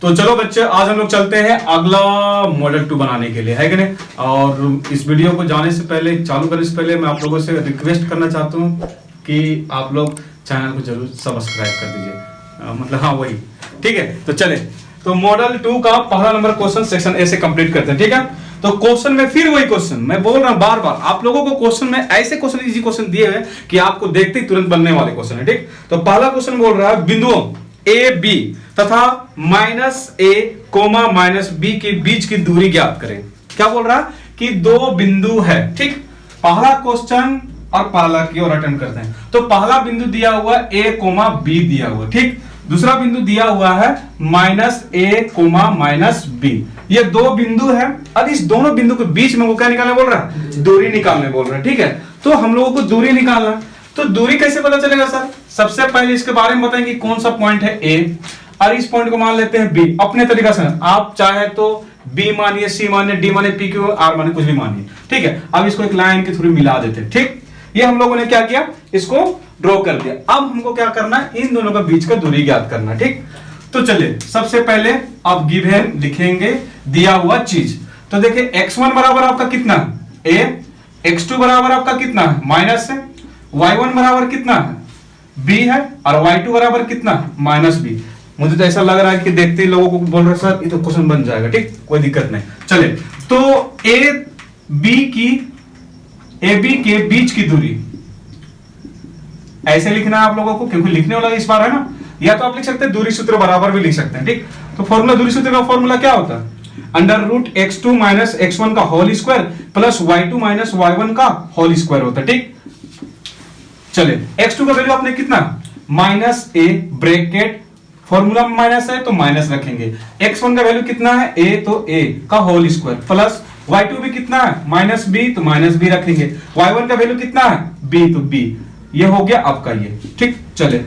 तो चलो बच्चे, आज हम लोग चलते हैं अगला मॉडल 2 बनाने के लिए, है कि नहीं। और इस वीडियो को जाने से पहले, चालू करने से पहले मैं आप लोगों से रिक्वेस्ट करना चाहता हूँ कि आप लोग चैनल को जरूर सब्सक्राइब कर दीजिए, मतलब हाँ वही, ठीक है। तो चले, तो मॉडल 2 का पहला नंबर क्वेश्चन सेक्शन ए से कंप्लीट करते हैं, ठीक है। तो क्वेश्चन में फिर वही क्वेश्चन मैं बोल रहा हूं बार बार, आप लोगों को क्वेश्चन में ऐसे क्वेश्चन, इजी क्वेश्चन दिए हुए कि आपको देखते ही तुरंत बनने वाले क्वेश्चन है, ठीक। तो पहला क्वेश्चन बोल रहा है बिंदुओं ए बी तथा -a, -b के बीच की दूरी ज्ञात करें। क्या बोल रहा है कि दो बिंदु है, ठीक। पहला क्वेश्चन और पहला की ओर अटेंड करते हैं। तो पहला बिंदु दिया हुआ a, b दिया हुआ, ठीक। दूसरा बिंदु दिया हुआ है -a, -b। ये दो बिंदु है और इस दोनों बिंदु के बीच में वो क्या निकालने बोल रहा है, दूरी निकालने बोल रहा है, ठीक है। तो हम लोगों को दूरी निकालना, तो दूरी कैसे पता चलेगा सर? सबसे पहले इसके बारे में बताएंगे कौन सा पॉइंट है A और इस पॉइंट को मान लेते हैं B। अपने तरीका से आप चाहे तो B मानिए, C मानिए, D मानिए, P Q R मानिए, कुछ भी मानिए, ठीक है। अब इसको एक लाइन के थ्रू मिला देते हैं, ठीक। ये हम लोगों ने क्या किया, इसको ड्रॉ कर दिया। अब हमको क्या करना है, इन दोनों के बीच का दूरी ज्ञात करना, ठीक। तो चलिए सबसे पहले आप गिवन लिखेंगे दिया हुआ चीज। तो देखिए x1 बराबर आपका कितना है a, x2 बराबर आपका कितना है माइनस है, y1 बराबर कितना है b है और y2 बराबर कितना है -b। मुझे तो ऐसा लग रहा है कि देखते ही लोगों को बोल रहे सर ये तो क्वेश्चन बन जाएगा, ठीक, कोई दिक्कत नहीं। चले, तो ए बी के बीच की दूरी ऐसे लिखना है आप लोगों को, क्योंकि लिखने वाला इस बार है ना। या तो आप लिख सकते हैं दूरी सूत्र बराबर भी लिख सकते हैं, ठीक। तो फॉर्मूला, दूरी सूत्र का फॉर्मूला क्या होता है, √x2 - x1 का whole square plus y2 - y1 का होल स्क्वायर होता है, ठीक। चले, x2 का वैल्यू आपने कितना -a ब्रैकेट, फॉर्मूला में माइनस है तो माइनस रखेंगे। x1 का वैल्यू कितना है a, तो a का होल स्क्वायर प्लस y2 भी कितना है -b, तो -b रखेंगे। y1 का वैल्यू कितना है b, तो b। ये हो गया आपका ये, ठीक। चले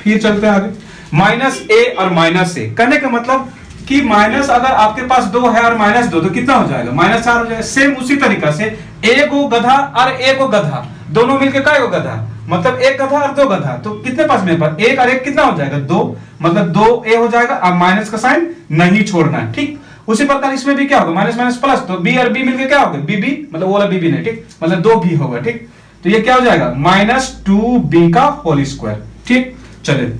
फिर चलते हैं आगे, -a और -a कहने का मतलब कि माइनस अगर आपके पास 2 है और -2 तो कितना हो जाएगा -4 हो जाएगा। सेम उसी तरीका से a को गधा और a को गधा दोनों मिलकर काय को गधा, मतलब एक गधा और 2 गधा, तो कितने पास मेरे पास 1 और 1 कितना हो जाएगा 2, मतलब 2a हो जाएगा। अब माइनस का साइन नहीं छोड़ना है, ठीक। उसी प्रकार इसमें भी क्या होगा, माइनस माइनस प्लस, तो b और b मिलकर क्या होगा bb, मतलब वो वाला bb नहीं, ठीक, मतलब 2b होगा, ठीक। तो ये क्या हो जाएगा -2b का होल स्क्वायर, ठीक। चले,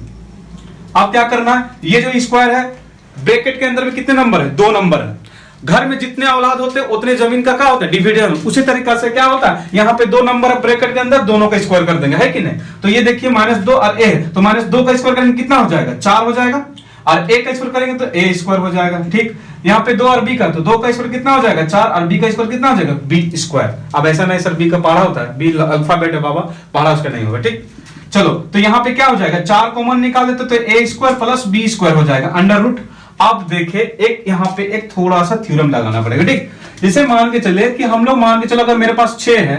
अब क्या करना है, ये जो स्क्वायर है ब्रैकेट के अंदर में कितने नंबर है, 2 नंबर है। घर में जितने औलाद होते हैं उतने जमीन का क्या होता है, डिविजन। उसी तरीका से क्या होता है, यहाँ पे 2 नंबर है ब्रैकेट के अंदर, दोनों का स्क्वायर कर देंगे, है कि नहीं। तो ये देखिए -2 और a, तो -2 का स्क्वायर करेंगे कितना हो जाएगा 4 हो जाएगा, और a का स्क्वायर करेंगे तो a स्क्वायर हो जाएगा, ठीक। यहाँ पे 2 और b का, तो 2 का स्क्वायर कितना हो जाएगा 4 और b का स्क्वायर कितना हो जाएगा b स्क्वायर। अब ऐसा नहीं सर b का पढ़ा होता है, b अल्फाबेट है बाबा, पढ़ा उसका नहीं होगा, ठीक। चलो, तो यहाँ पे क्या हो जाएगा 4 कॉमन निकाल देते तो a square plus b square हो जाएगा √। अब देखे एक यहाँ पे एक थोड़ा सा थ्योरम लगाना पड़ेगा, ठीक। जैसे मान के चले कि हम लोग मान के चलो अगर मेरे पास 6 है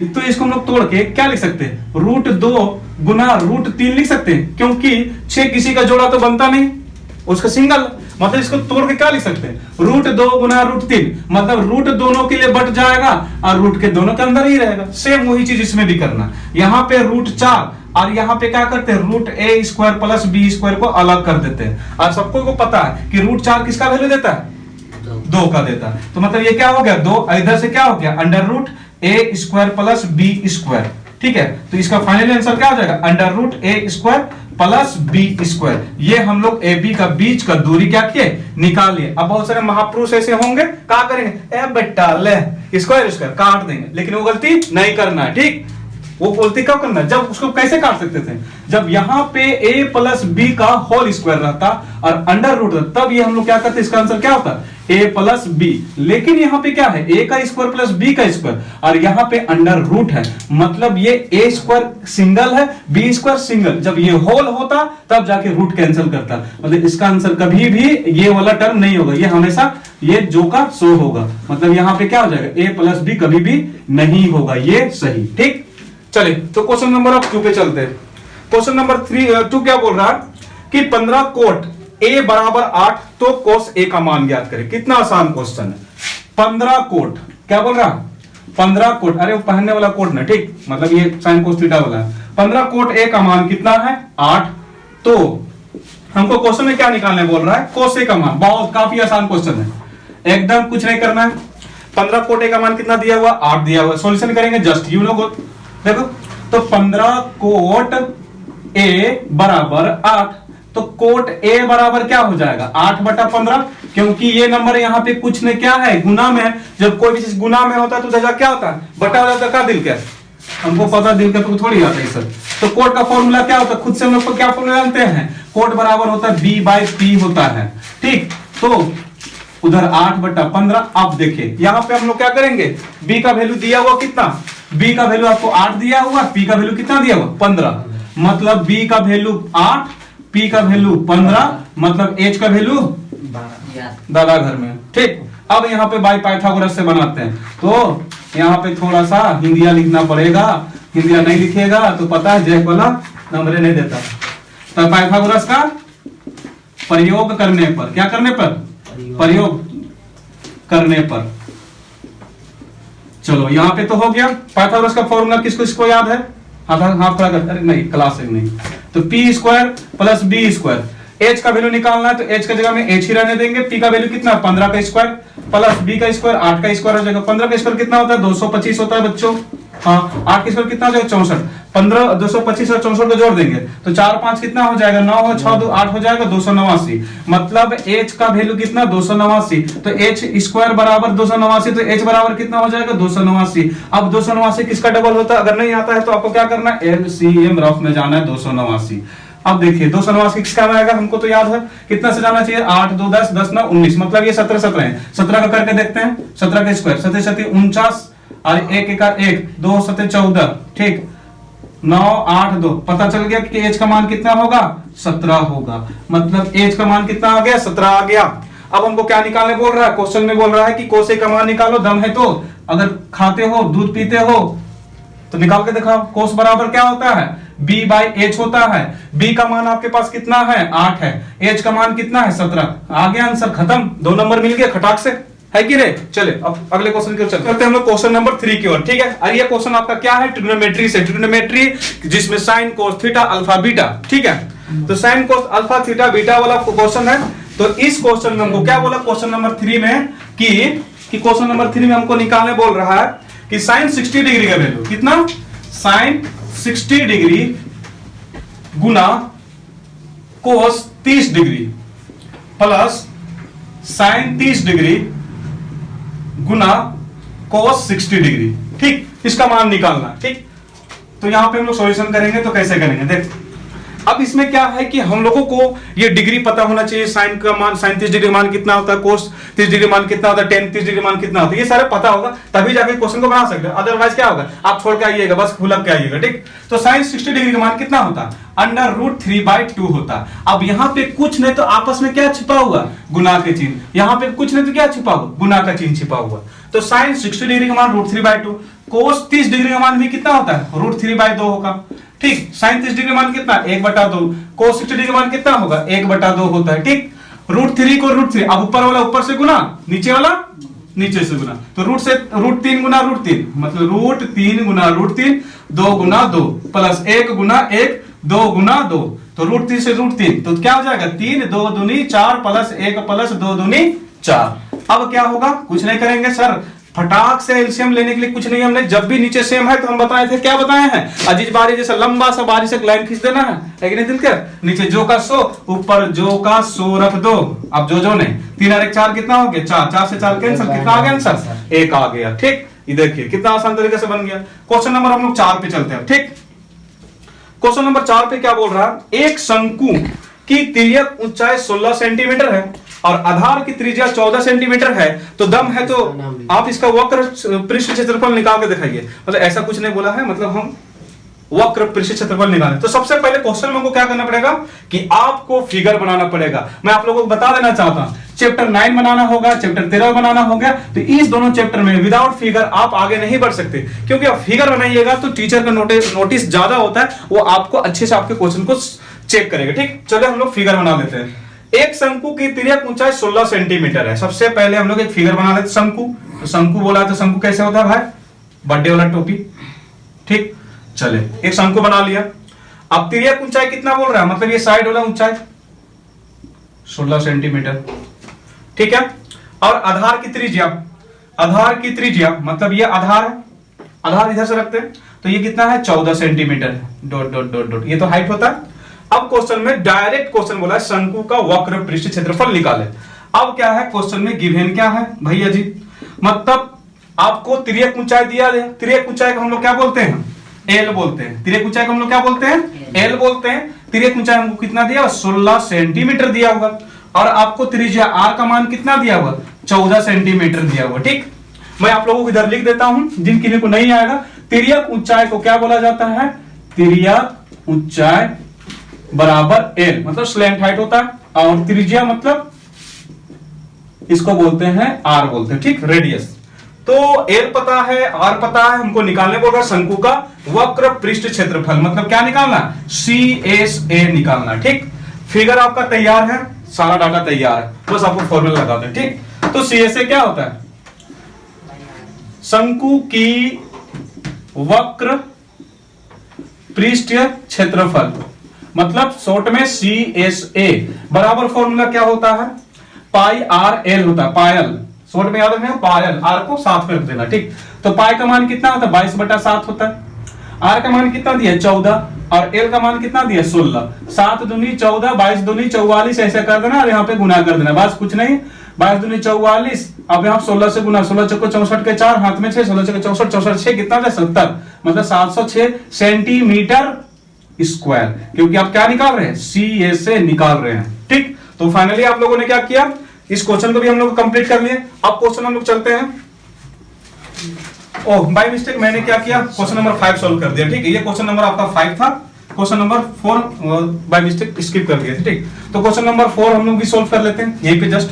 तो इसको हम लोग तोड़ के क्या लिख सकते हैं, √2 गुना √3 लिख सकते हैं, क्योंकि 6 किसी का जोड़ा तो बनता नहीं, उसका सिंगल, मतलब इसको तोड़ के क्या लिख सकते हैं √2 गुना √3, मतलब रूट दोनों के लिए बट जाएगा और रूट के दोनों के अंदर ही रहेगा। सेम वही चीज इसमें भी करना, यहाँ पे √4 और यहाँ पे क्या करते हैं √a square plus b square को अलग कर देते हैं। और सबको को पता है कि √4 किसका वैल्यू देता है 2 का देता है, तो मतलब ये क्या हो गया 2, इधर से क्या हो गया √a square plus b square, ठीक है। तो इसका फाइनल आंसर क्या हो जाएगा √a square plus b square. ये हम लोग ए बी का बीच का दूरी क्या किए निकाल लिए। अब बहुत सारे महापुरुष ऐसे होंगे क्या करेंगे, ए बेटा ले स्क्वायर स्क्वायर काट देंगे, लेकिन वो गलती नहीं करना है, ठीक। वो बोलते क्या करना, जब उसको कैसे काट सकते थे, जब यहाँ पे a प्लस b का होल स्क्वायर रहता और √, तब ये हम लोग क्या करते, इसका आंसर क्या होता a प्लस b। लेकिन यहाँ पे क्या है a का स्क्वायर प्लस b का स्क्वायर और यहाँ पे √, है, मतलब ये a स्क्वायर सिंगल है b स्क्वायर सिंगल, जब ये होल होता तब जाके रूट कैंसिल करता, मतलब इसका आंसर कभी भी ये वाला टर्म नहीं होगा, ये हमेशा ये जो का सो होगा, मतलब यहाँ पे क्या हो जाएगा a प्लस b कभी भी नहीं होगा, ये सही, ठीक। चलिए, तो क्वेश्चन नंबर 2 पे चलते हैं। क्वेश्चन नंबर 2 क्या बोल रहा है कि 15 कोट a बराबर 8 तो कोस a का मान ज्ञात करें। कितना आसान क्वेश्चन है, 15 कोट, क्या बोल रहा 15 कोट, अरे वो पहनने वाला कोट ना, ठीक, मतलब ये साइन कोस थीटा वाला है। 15 कोट a का मान कितना है 8, तो हमको क्वेश्चन में क्या निकालने बोल रहा है, कोसे का मान। बहुत काफी आसान क्वेश्चन है, एकदम कुछ नहीं करना है। 15 कोट ए का मान कितना दिया हुआ, 8 दिया हुआ। सॉल्यूशन करेंगे जस्ट, यू नो, देखो तो 15 कोट ए बराबर 8, तो कोट ए बराबर क्या हो जाएगा 8/15, क्योंकि ये नंबर यहाँ पे कुछ ने क्या है, गुना में है। जब कोई भी चीज गुना में होता है तो जगह क्या होता है, बटा हो जाता है। क्या दिल के हमको पता, दिल के तो थोड़ी आता है सर। तो कोट का फॉर्मूला क्या होता है, खुद से हम लोग क्या फॉर्मूला जानते हैं, कोट बराबर होता है B/P होता है। ठीक, तो उधर 8/15। अब देखिए यहाँ पे हम लोग क्या करेंगे, B का वैल्यू दिया हुआ कितना, B का वैल्यू आपको 8 दिया हुआ, P का वैल्यू कितना दिया हुआ 15, मतलब B का वैल्यू 8, P का वैल्यू 15, मतलब H का वैल्यू दादा घर में। ठीक, अब यहाँ पे बाई पाइथागोरस से बनाते हैं, तो यहाँ पे थोड़ा सा हिंदिया लिखना पड़ेगा। हिंदिया नहीं लिखेगा तो पता है जय वाला नंबर नहीं देता। तो पाइथागोरस का प्रयोग करने पर, क्या करने पर, प्रयोग करने पर। चलो यहाँ पे तो हो गया। पाइथागोरस का फॉर्मूला किसको किसको याद है, हाथ खड़ा कर, अरे नहीं क्लास में नहीं, तो p² + b²। h का वैल्यू निकालना है तो h का जगह में h ही रहने देंगे। p का वैल्यू कितना, 15 का स्क्वायर प्लस b का स्क्वायर 8 का स्क्वायर हो जाएगा। 15 का स्क्वायर कितना होता है, 225 होता है बच्चों। हाँ, 8 का स्क्वायर कितना हो जाएगा 64। 15 225 और 64 को जोड़ देंगे तो 4 5 कितना हो जाएगा, 9 और 6 2 8 हो जाएगा 289। मतलब h का वैल्यू कितना 289, तो h² बराबर 289, तो h बराबर कितना हो जाएगा 289। अब 289 किसका डबल होता है, अगर नहीं आता है तो आपको क्या करना है, LCM रफ में जाना है 289। अब देखिए 289 किसका आएगा, हमको तो याद है कितना से जाना चाहिए, 8 2 10 10 9 19, मतलब ये 17 17 है। 17 का करके देखते हैं, 17 का स्क्वायर 17 7 49 और 1 1 1 2 7 14, ठीक 9 8 2, पता चल गया कि एच का मान कितना होगा 17 होगा, मतलब एच का मान कितना आ गया 17 आ गया। अब हमको क्या निकालने बोल रहा है, क्वेश्चन में बोल रहा है कि कोसे का मान निकालो, दम है तो, अगर खाते हो दूध पीते हो तो निकाल के दिखाओ। कोस बराबर क्या होता है, B/H होता है। B का मान आपके पास कितना है 8 है, H का मान कितना है 17। आ गया आंसर, खत्म, 2 नंबर मिल गए खटाक से, है कि नहीं। चले अब अगले क्वेश्चन की ओर चलते हैं हम लोग, क्वेश्चन नंबर 3 की ओर। ठीक है, और ये क्वेश्चन आपका क्या है, ट्रिग्नोमेट्री से, ट्रिग्नोमेट्री जिसमें sine cos theta alpha beta. ठीक है, तो sine cos alpha theta beta वाला क्वेश्चन है। तो इस क्वेश्चन में हमको क्या बोला, क्वेश्चन नंबर 3 में कि क्वेश्चन नंबर 3 में हमको निकालने बोल रहा है कि साइन 60 डिग्री का वैल्यू कितना, साइन 60 डिग्री गुना कोस 30 डिग्री प्लस साइन 30 डिग्री गुना कोस 60 डिग्री। ठीक, इसका मान निकालना। ठीक, तो यहां पे हम लोग सॉल्यूशन करेंगे, तो कैसे करेंगे देख। अब इसमें क्या है कि हम लोगों को ये डिग्री पता होना चाहिए, साइन का मान, साइन 30 डिग्री मान कितना होता है, कोस 30 डिग्री मान कितना होता है, टेन 30 डिग्री मान कितना होता है, ये सारे पता होगा तभी जाके क्वेश्चन को बना सकते हैं। अदरवाइज क्या होगा, आप छोड़ के आइएगा, बस खुलक के आइएगा। ठीक, तो साइन 60 डिग्री का मान कितना होता है, √3/2 होता है। अब यहाँ पे कुछ नहीं तो आपस में क्या छिपा हुआ, गुना के चिन्ह, यहाँ पे कुछ नहीं तो क्या छिपा हुआ, गुना का चिन्ह छिपा हुआ। तो साइन 60 डिग्री का मान √3/2, कोस 30 डिग्री का मान भी कितना होता है √3/2 होगा। ठीक, साइन 30 डिग्री मान कितना 1/2, कोस 60 डिग्री मान कितना होगा 1/2 होता है। ठीक, √3 को √3, अब ऊपर वाला ऊपर से गुना, नीचे वाला नीचे से गुना, तो √3 गुना √3, मतलब √3 गुना √3, 2 गुना 2 प्लस 1 गुना 1, 2 गुना 2, तो √3 से √3, तो क्या हो जाएगा 3 2 दूनी 4 प्लस 1 प्लस 2 दूनी 4। अब क्या होगा, कुछ नहीं करेंगे सर, फटाक से एलसीएम लेने के लिए कुछ नहीं, हमने जब भी नीचे सेम है तो हम बताए थे, क्या बताए हैं, अजीज बारी जैसा लंबा सा बारी से लाइन खींच देना है, लेकिन नहीं दिल के नीचे जो का सो, ऊपर जो का सो रख दो। अब जो नहीं, 3 और 1 4 कितना हो गया 4, 4 से 4 कैंसिल, कितना आ गया आंसर 1 आ गया। ठीक, ये देखिए कितना आसान तरीके से बन गया। क्वेश्चन नंबर हम लोग 4 पे चलते हैं। ठीक, क्वेश्चन नंबर 4 पे क्या बोल रहा है, एक शंकु की तिर्यक ऊंचाई 16 सेंटीमीटर है और आधार की त्रिज्या 14 सेंटीमीटर है, तो दम है तो आप इसका वक्र पृष्ठ क्षेत्रफल निकाल के दिखाइए। मतलब ऐसा कुछ नहीं बोला है, मतलब हम वक्र पृष्ठ क्षेत्रफल निकालें। तो सबसे पहले क्वेश्चन में हमको क्या करना पड़ेगा कि आपको फिगर बनाना पड़ेगा। मैं आप लोगों को बता देना चाहता हूं, चैप्टर 9 बनाना होगा, चैप्टर 13 बनाना होगा, तो इस दोनों चैप्टर में विदाउट फिगर आप आगे नहीं बढ़ सकते, क्योंकि आप फिगर बनाइएगा तो टीचर का नोटिस ज्यादा होता है, वो आपको अच्छे से आपके क्वेश्चन को चेक करेगा। ठीक, चलो हम लोग फिगर बना लेते हैं। एक शंकु की तिर्यक ऊंचाई 16 सेंटीमीटर है। सबसे पहले हम लोग एक फिगर बना लेते, शंकु। तो शंकु बोला तो शंकु कैसे होता है भाई, बर्थडे वाला टोपी। ठीक, चले एक शंकु बना लिया। अब तिर्यक ऊंचाई कितना बोल रहा है, मतलब ये साइड वाला ऊंचाई, 16 सेंटीमीटर, ठीक है। और आधार की त्रिज्या, आधार की त्रिज्या मतलब ये आधार है, आधार इधर से रखते हैं तो ये कितना है 14 centimetre, dot dot dot dot, ये तो हाइट होता है। अब क्वेश्चन में डायरेक्ट क्वेश्चन बोला है शंकु का वक्र पृष्ठ क्षेत्रफल निकाले। अब क्या है क्वेश्चन में गिवन क्या है भैया जी, मतलब आपको तिर्यक ऊंचाई दिया है, तिर्यक ऊंचाई को हम लोग क्या बोलते हैं, एल बोलते हैं। तिर्यक ऊंचाई को हम लोग क्या बोलते हैं, एल बोलते हैं। तिर्यक ऊंचाई हमको कितना दिया, 16 सेंटीमीटर दिया होगा, और आपको त्रिज्या आर का मान कितना दिया हुआ, 14 सेंटीमीटर दिया हुआ, ठीक। मैं आप लोगों को इधर लिख देता हूं, जिन किन्हीं को नहीं आएगा। तिर्यक ऊंचाई को क्या बोला जाता है, तिर्यक ऊंचाई बराबर एल, मतलब स्लैंट हाइट होता है, और त्रिज्या मतलब इसको बोलते हैं आर बोलते हैं, ठीक, रेडियस। तो एल पता है, आर पता है, हमको निकालने बोल रहा है शंकु का वक्र पृष्ठ क्षेत्रफल, मतलब क्या निकालना, CSA निकालना, ठीक। फिगर आपका तैयार है, सारा डाटा तैयार है, बस आपको फॉर्मूला लगा दें, ठीक। तो CSA क्या होता है, शंकु की वक्र पृष्ठ क्षेत्रफल, मतलब शॉर्ट में CSA बराबर फॉर्मूला क्या होता है, पाई आर एल होता है, पायल, शॉर्ट में याद रखना, पायल, आर को 7 पे रख देना, ठीक। तो पाई का मान कितना होता है, 22/7 होता है। आर का मान कितना दिया, 14, और एल का मान कितना दिया, 16। 7 दूनी 14, 22 दूनी 44, ऐसे कर देना और यहाँ पे गुना कर देना, बस कुछ नहीं। 22 दूनी 44, अब यहाँ 16 से गुना, 16 चौको 64 के 4, हाथ में 6, 16 चौको 64, 64 6 कितना था, 70, मतलब 706 सेंटीमीटर स्क्वायर, क्योंकि आप क्या निकाल रहे हैं, CSA निकाल रहे हैं, ठीक। तो फाइनली आप लोगों ने क्या किया, इस क्वेश्चन को भी हम लोग कंप्लीट कर लिए। अब क्वेश्चन हम लोग चलते हैं। ओह बाय मिस्टेक मैंने क्या किया, क्वेश्चन नंबर 5 सॉल्व कर दिया, ठीक है। ये क्वेश्चन नंबर आपका 5 था, question number 4 by mistake skip कर दिया, ठीक। तो क्वेश्चन नंबर 4 हम लोग भी सॉल्व कर लेते हैं यहीं पे just.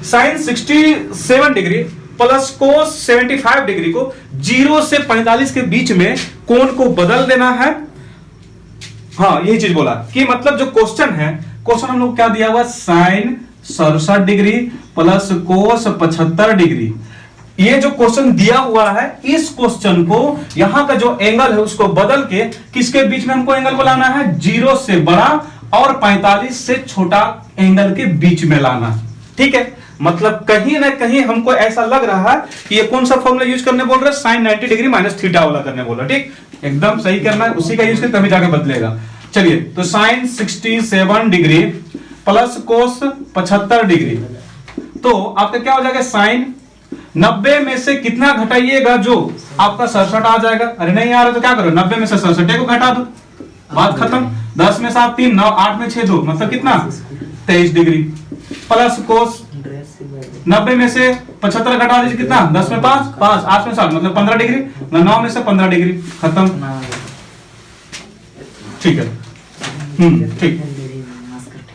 sin 67 degree plus cos 75 degree को 0 से 45 के बीच में कोण को बदल देना है। हाँ यही चीज बोला कि मतलब जो क्वेश्चन है, क्वेश्चन हम लोग क्या दिया हुआ, sin 67 degree plus cos 75 degree. ये जो क्वेश्चन दिया हुआ है, इस क्वेश्चन को यहां का जो एंगल है उसको बदल के किसके बीच में हमको एंगल को लाना है, 0 से बड़ा और 45 से छोटा एंगल के बीच में लाना, ठीक है। मतलब कहीं ना कहीं हमको ऐसा लग रहा है कि ये कौन सा फॉर्मूला यूज करने बोल रहे हैं, sin 90 डिग्री माइनस थीटा वाला करने बोल रहा है, ठीक। एकदम सही करना है, उसी का यूज करके तभी जाके बदलेगा। चलिए तो sin 67 degree plus cos 75 degree, तो आपका क्या हो जाएगा, sin 90 में से कितना घटाइएगा, जो आपका 67 आ जाएगा। अरे नहीं आ रहा तो क्या करो, 90 में से 67 को घटा दो, बात खत्म। 10 में 7 3, 9 8 में 6 2, मतलब कितना 23 डिग्री, प्लस cos 90 में से 75 घटा दीजिए, कितना 10 में 5 5, 8 में 7, मतलब 15 डिग्री, 9 में से 15 डिग्री, खत्म, ठीक है। ठीक,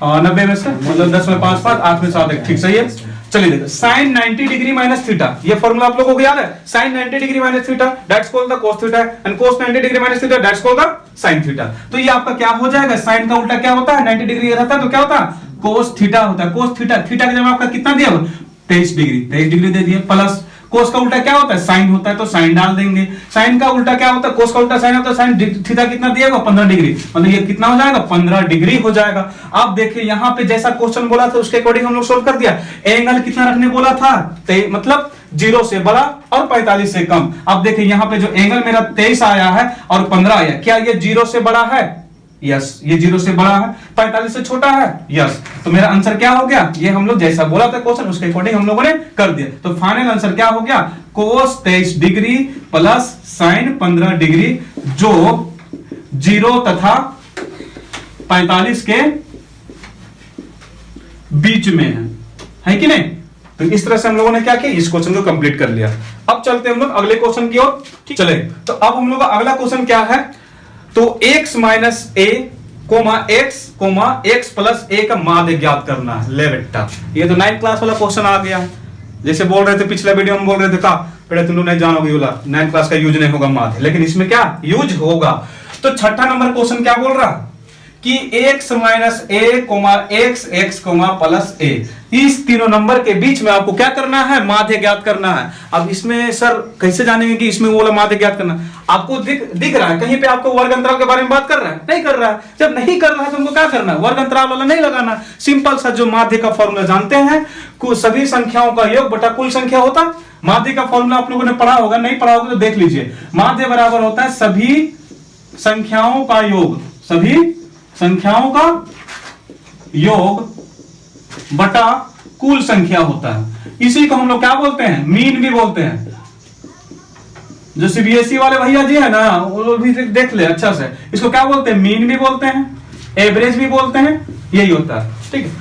90 में से मतलब 10 में 5 5, 8 में 7 1, ठीक सही है। चलिए देखो sin 90 डिग्री माइनस थीटा, ये फॉर्मूला आप लोगों को याद है, sin 90 degree minus theta that's called the cos theta and cos 90 degree minus theta that's called the sin theta. तो ये आपका क्या हो जाएगा, sin का उल्टा क्या होता है, 90 डिग्री रहता है तो क्या होता है, cos थीटा होता है। cos थीटा, थीटा की जगह आपका कितना दिया हुआ, 23 डिग्री, 23 डिग्री दे दिया, प्लस cos का उल्टा क्या होता है, sin होता है तो sin डाल देंगे। sin का उल्टा क्या होता है, cos का उल्टा sin होता है, sin थीटा कितना दिया हुआ 15 डिग्री, मतलब ये कितना हो जाएगा 15 डिग्री हो जाएगा। अब देखिए यहाँ पे जैसा क्वेश्चन बोला था उसके अकॉर्डिंग हम लोग सोल्व कर दिया। एंगल कितना रखने बोला था, मतलब 0 से बड़ा और 45 से कम। अब देखिए यहाँ पे जो एंगल मेरा 23 आया है और 15 आया, क्या ये 0 से बड़ा है, यस ये 0 से बड़ा है, 45 से छोटा है, यस। तो मेरा आंसर क्या हो गया, ये हम लोग जैसा बोला था क्वेश्चन उसके अकॉर्डिंग हम लोगों ने कर दिया। तो फाइनल आंसर क्या हो गया, cos 23 degree plus sin 15 degree, जो 0 तथा 45 के बीच में है कि नहीं। तो इस तरह से हम लोगों ने क्या किया, इस क्वेश्चन को कंप्लीट कर लिया। अब चलते हैं हम लोग अगले क्वेश्चन की ओर, ठीक चले। तो अब हम लोग का अगला क्वेश्चन क्या है, तो x minus a x plus a का माध्य ज्ञात करना है। ले बेटा ये तो 9th क्लास वाला क्वेश्चन आ गया है, जैसे बोल रहे थे पिछले वीडियो में, बोल रहे थे का बेटा तुम लोग नहीं जानोगे, बोला 9th क्लास का यूज नहीं होगा माध्य, लेकिन इसमें क्या यूज होगा। तो छठा नंबर क्वेश्चन क्या बोल रहा कि x minus a x plus a, इस तीनों नंबर के बीच में आपको क्या करना है, माध्य ज्ञात करना है। अब इसमें सर कैसे जानेंगे कि इसमें वो वाला माध्य ज्ञात करना? आपको दिख रहा है कहीं पे आपको वर्ग अंतराल के बारे में बात कर रहा है? नहीं कर रहा है। जब नहीं कर रहा है तो हमको क्या करना है, वर्ग अंतराल वाला नहीं लगाना। सिंपल सा जो माध्य का फॉर्मूला जानते हैं, सभी संख्याओं का योग बटा कुल संख्या होता। माध्य का फॉर्मूला आप लोगों ने पढ़ा होगा, नहीं पढ़ा होगा तो देख लीजिए। माध्य बराबर होता है सभी संख्याओं का योग, सभी संख्याओं का योग बटा कुल संख्या होता है। इसी को हम लोग क्या बोलते हैं, मीन भी बोलते हैं। जो सीबीएसई वाले भैया जी है ना, वो भी देख ले अच्छा से, इसको क्या बोलते हैं, मीन भी बोलते हैं, एवरेज भी बोलते हैं, यही होता है। ठीक है,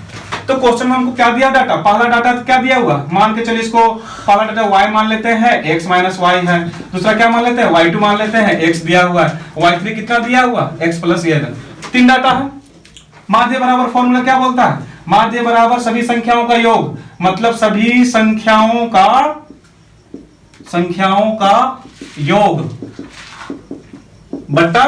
तो क्वेश्चन में हमको क्या दिया डाटा, पहला डाटा क्या दिया हुआ, मान के चलिए इसको पहला डाटा y मान लेते हैं, x माइनस वाई है। दूसरा क्या मान लेते हैं, y2 मान लेते हैं, x दिया हुआ है। y3 कितना दिया हुआ, x प्लस ये है। 3 डाटा है। माध्य बराबर फॉर्मूला क्या बोलता है, माध्य बराबर सभी संख्याओं का योग, मतलब सभी संख्याओं का योग बटा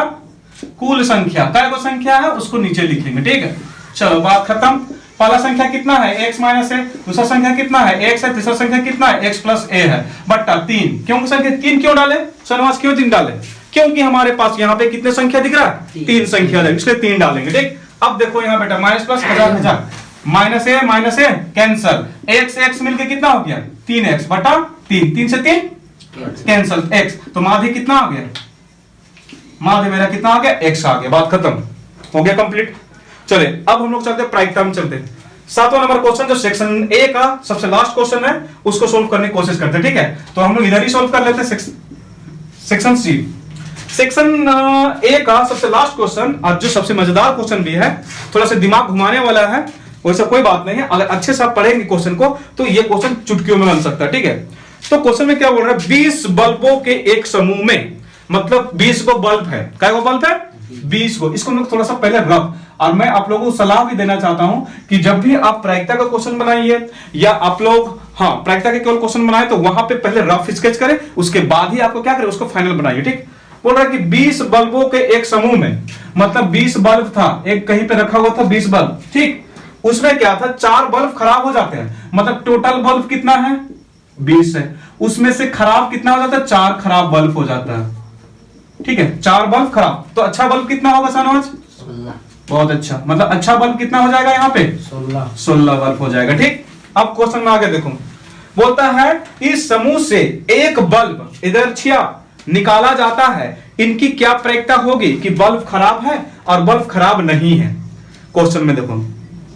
कुल संख्या। क्या वो संख्या है उसको नीचे लिख लेंगे। ठीक है, चलो बात खत्म। पहला संख्या कितना है, x माइनस है। दूसरा संख्या कितना है, x है। तीसरा संख्या कितना है, x प्लस a है बट्टा 3। क्यों संख्या 3 क्यों डाले शनवास, क्यों 3 डाले? क्योंकि हमारे पास यहाँ पे कितने संख्या दिख रहा है, 3 संख्या है, इसलिए 3 डालेंगे। ठीक, अब देखो यहाँ बेटा माइनस प्लस हजार माइनस ए कैंसल, x मिलके कितना हो गया, 3x बटा 3। 3 से 3 कैंसल, x तो माध्य कितना आ गया, माध्य मेरा कितना आ गया, x आ गया। बात खत्म, हो गया कंप्लीट। चले अब हम लोग चलते प्रायिकता में चलते। 7वां नंबर क्वेश्चन जो सेक्शन ए का सबसे लास्ट क्वेश्चन है उसको सोल्व करने की कोशिश करते हैं। ठीक है, तो हम लोग इधर ही सोल्व कर लेते हैं। सेक्शन सी, सेक्शन ए का सबसे लास्ट क्वेश्चन, आज जो सबसे मजेदार क्वेश्चन भी है, थोड़ा सा दिमाग घुमाने वाला है, वैसा कोई बात नहीं है। अगर अच्छे से आप पढ़ेंगे क्वेश्चन को तो ये क्वेश्चन चुटकियों में बन सकता है। ठीक है, तो क्वेश्चन में क्या बोल रहा है, 20 बल्बों के एक समूह में, मतलब 20 को बल्ब है, क्या वो बल्ब है, 20 को। इसको हम थोड़ा सा पहले रफ, और मैं आप लोगों को सलाह भी देना चाहता हूं कि जब भी आप प्रायिकता का क्वेश्चन बनाइए या आप लोग प्रायिकता के केवल क्वेश्चन बनाए तो वहां पे पहले रफ स्केच करें, उसके बाद ही आपको क्या करें, उसको फाइनल बनाइए। ठीक, बोल रहा है कि 20 बल्बों के एक समूह में, मतलब 20 बल्ब था, एक कहीं पे रखा हुआ था 20 बल्ब। ठीक, उसमें क्या था, 4 बल्ब खराब हो जाते हैं, मतलब टोटल बल्ब कितना है, 20 है। उसमें से खराब कितना हो जाता है, 4 खराब बल्ब हो जाता है। ठीक है, 4 बल्ब खराब, तो अच्छा बल्ब कितना होगा शाहनवाज, 16। बहुत अच्छा, मतलब अच्छा बल्ब कितना हो जाएगा यहाँ पे, 16 बल्ब हो जाएगा। ठीक, अब क्वेश्चन में आगे देखो, बोलता है इस समूह से एक बल्ब इधर छिया निकाला जाता है, इनकी क्या प्रायिकता होगी कि बल्ब खराब है और बल्ब खराब नहीं है। क्वेश्चन में देखो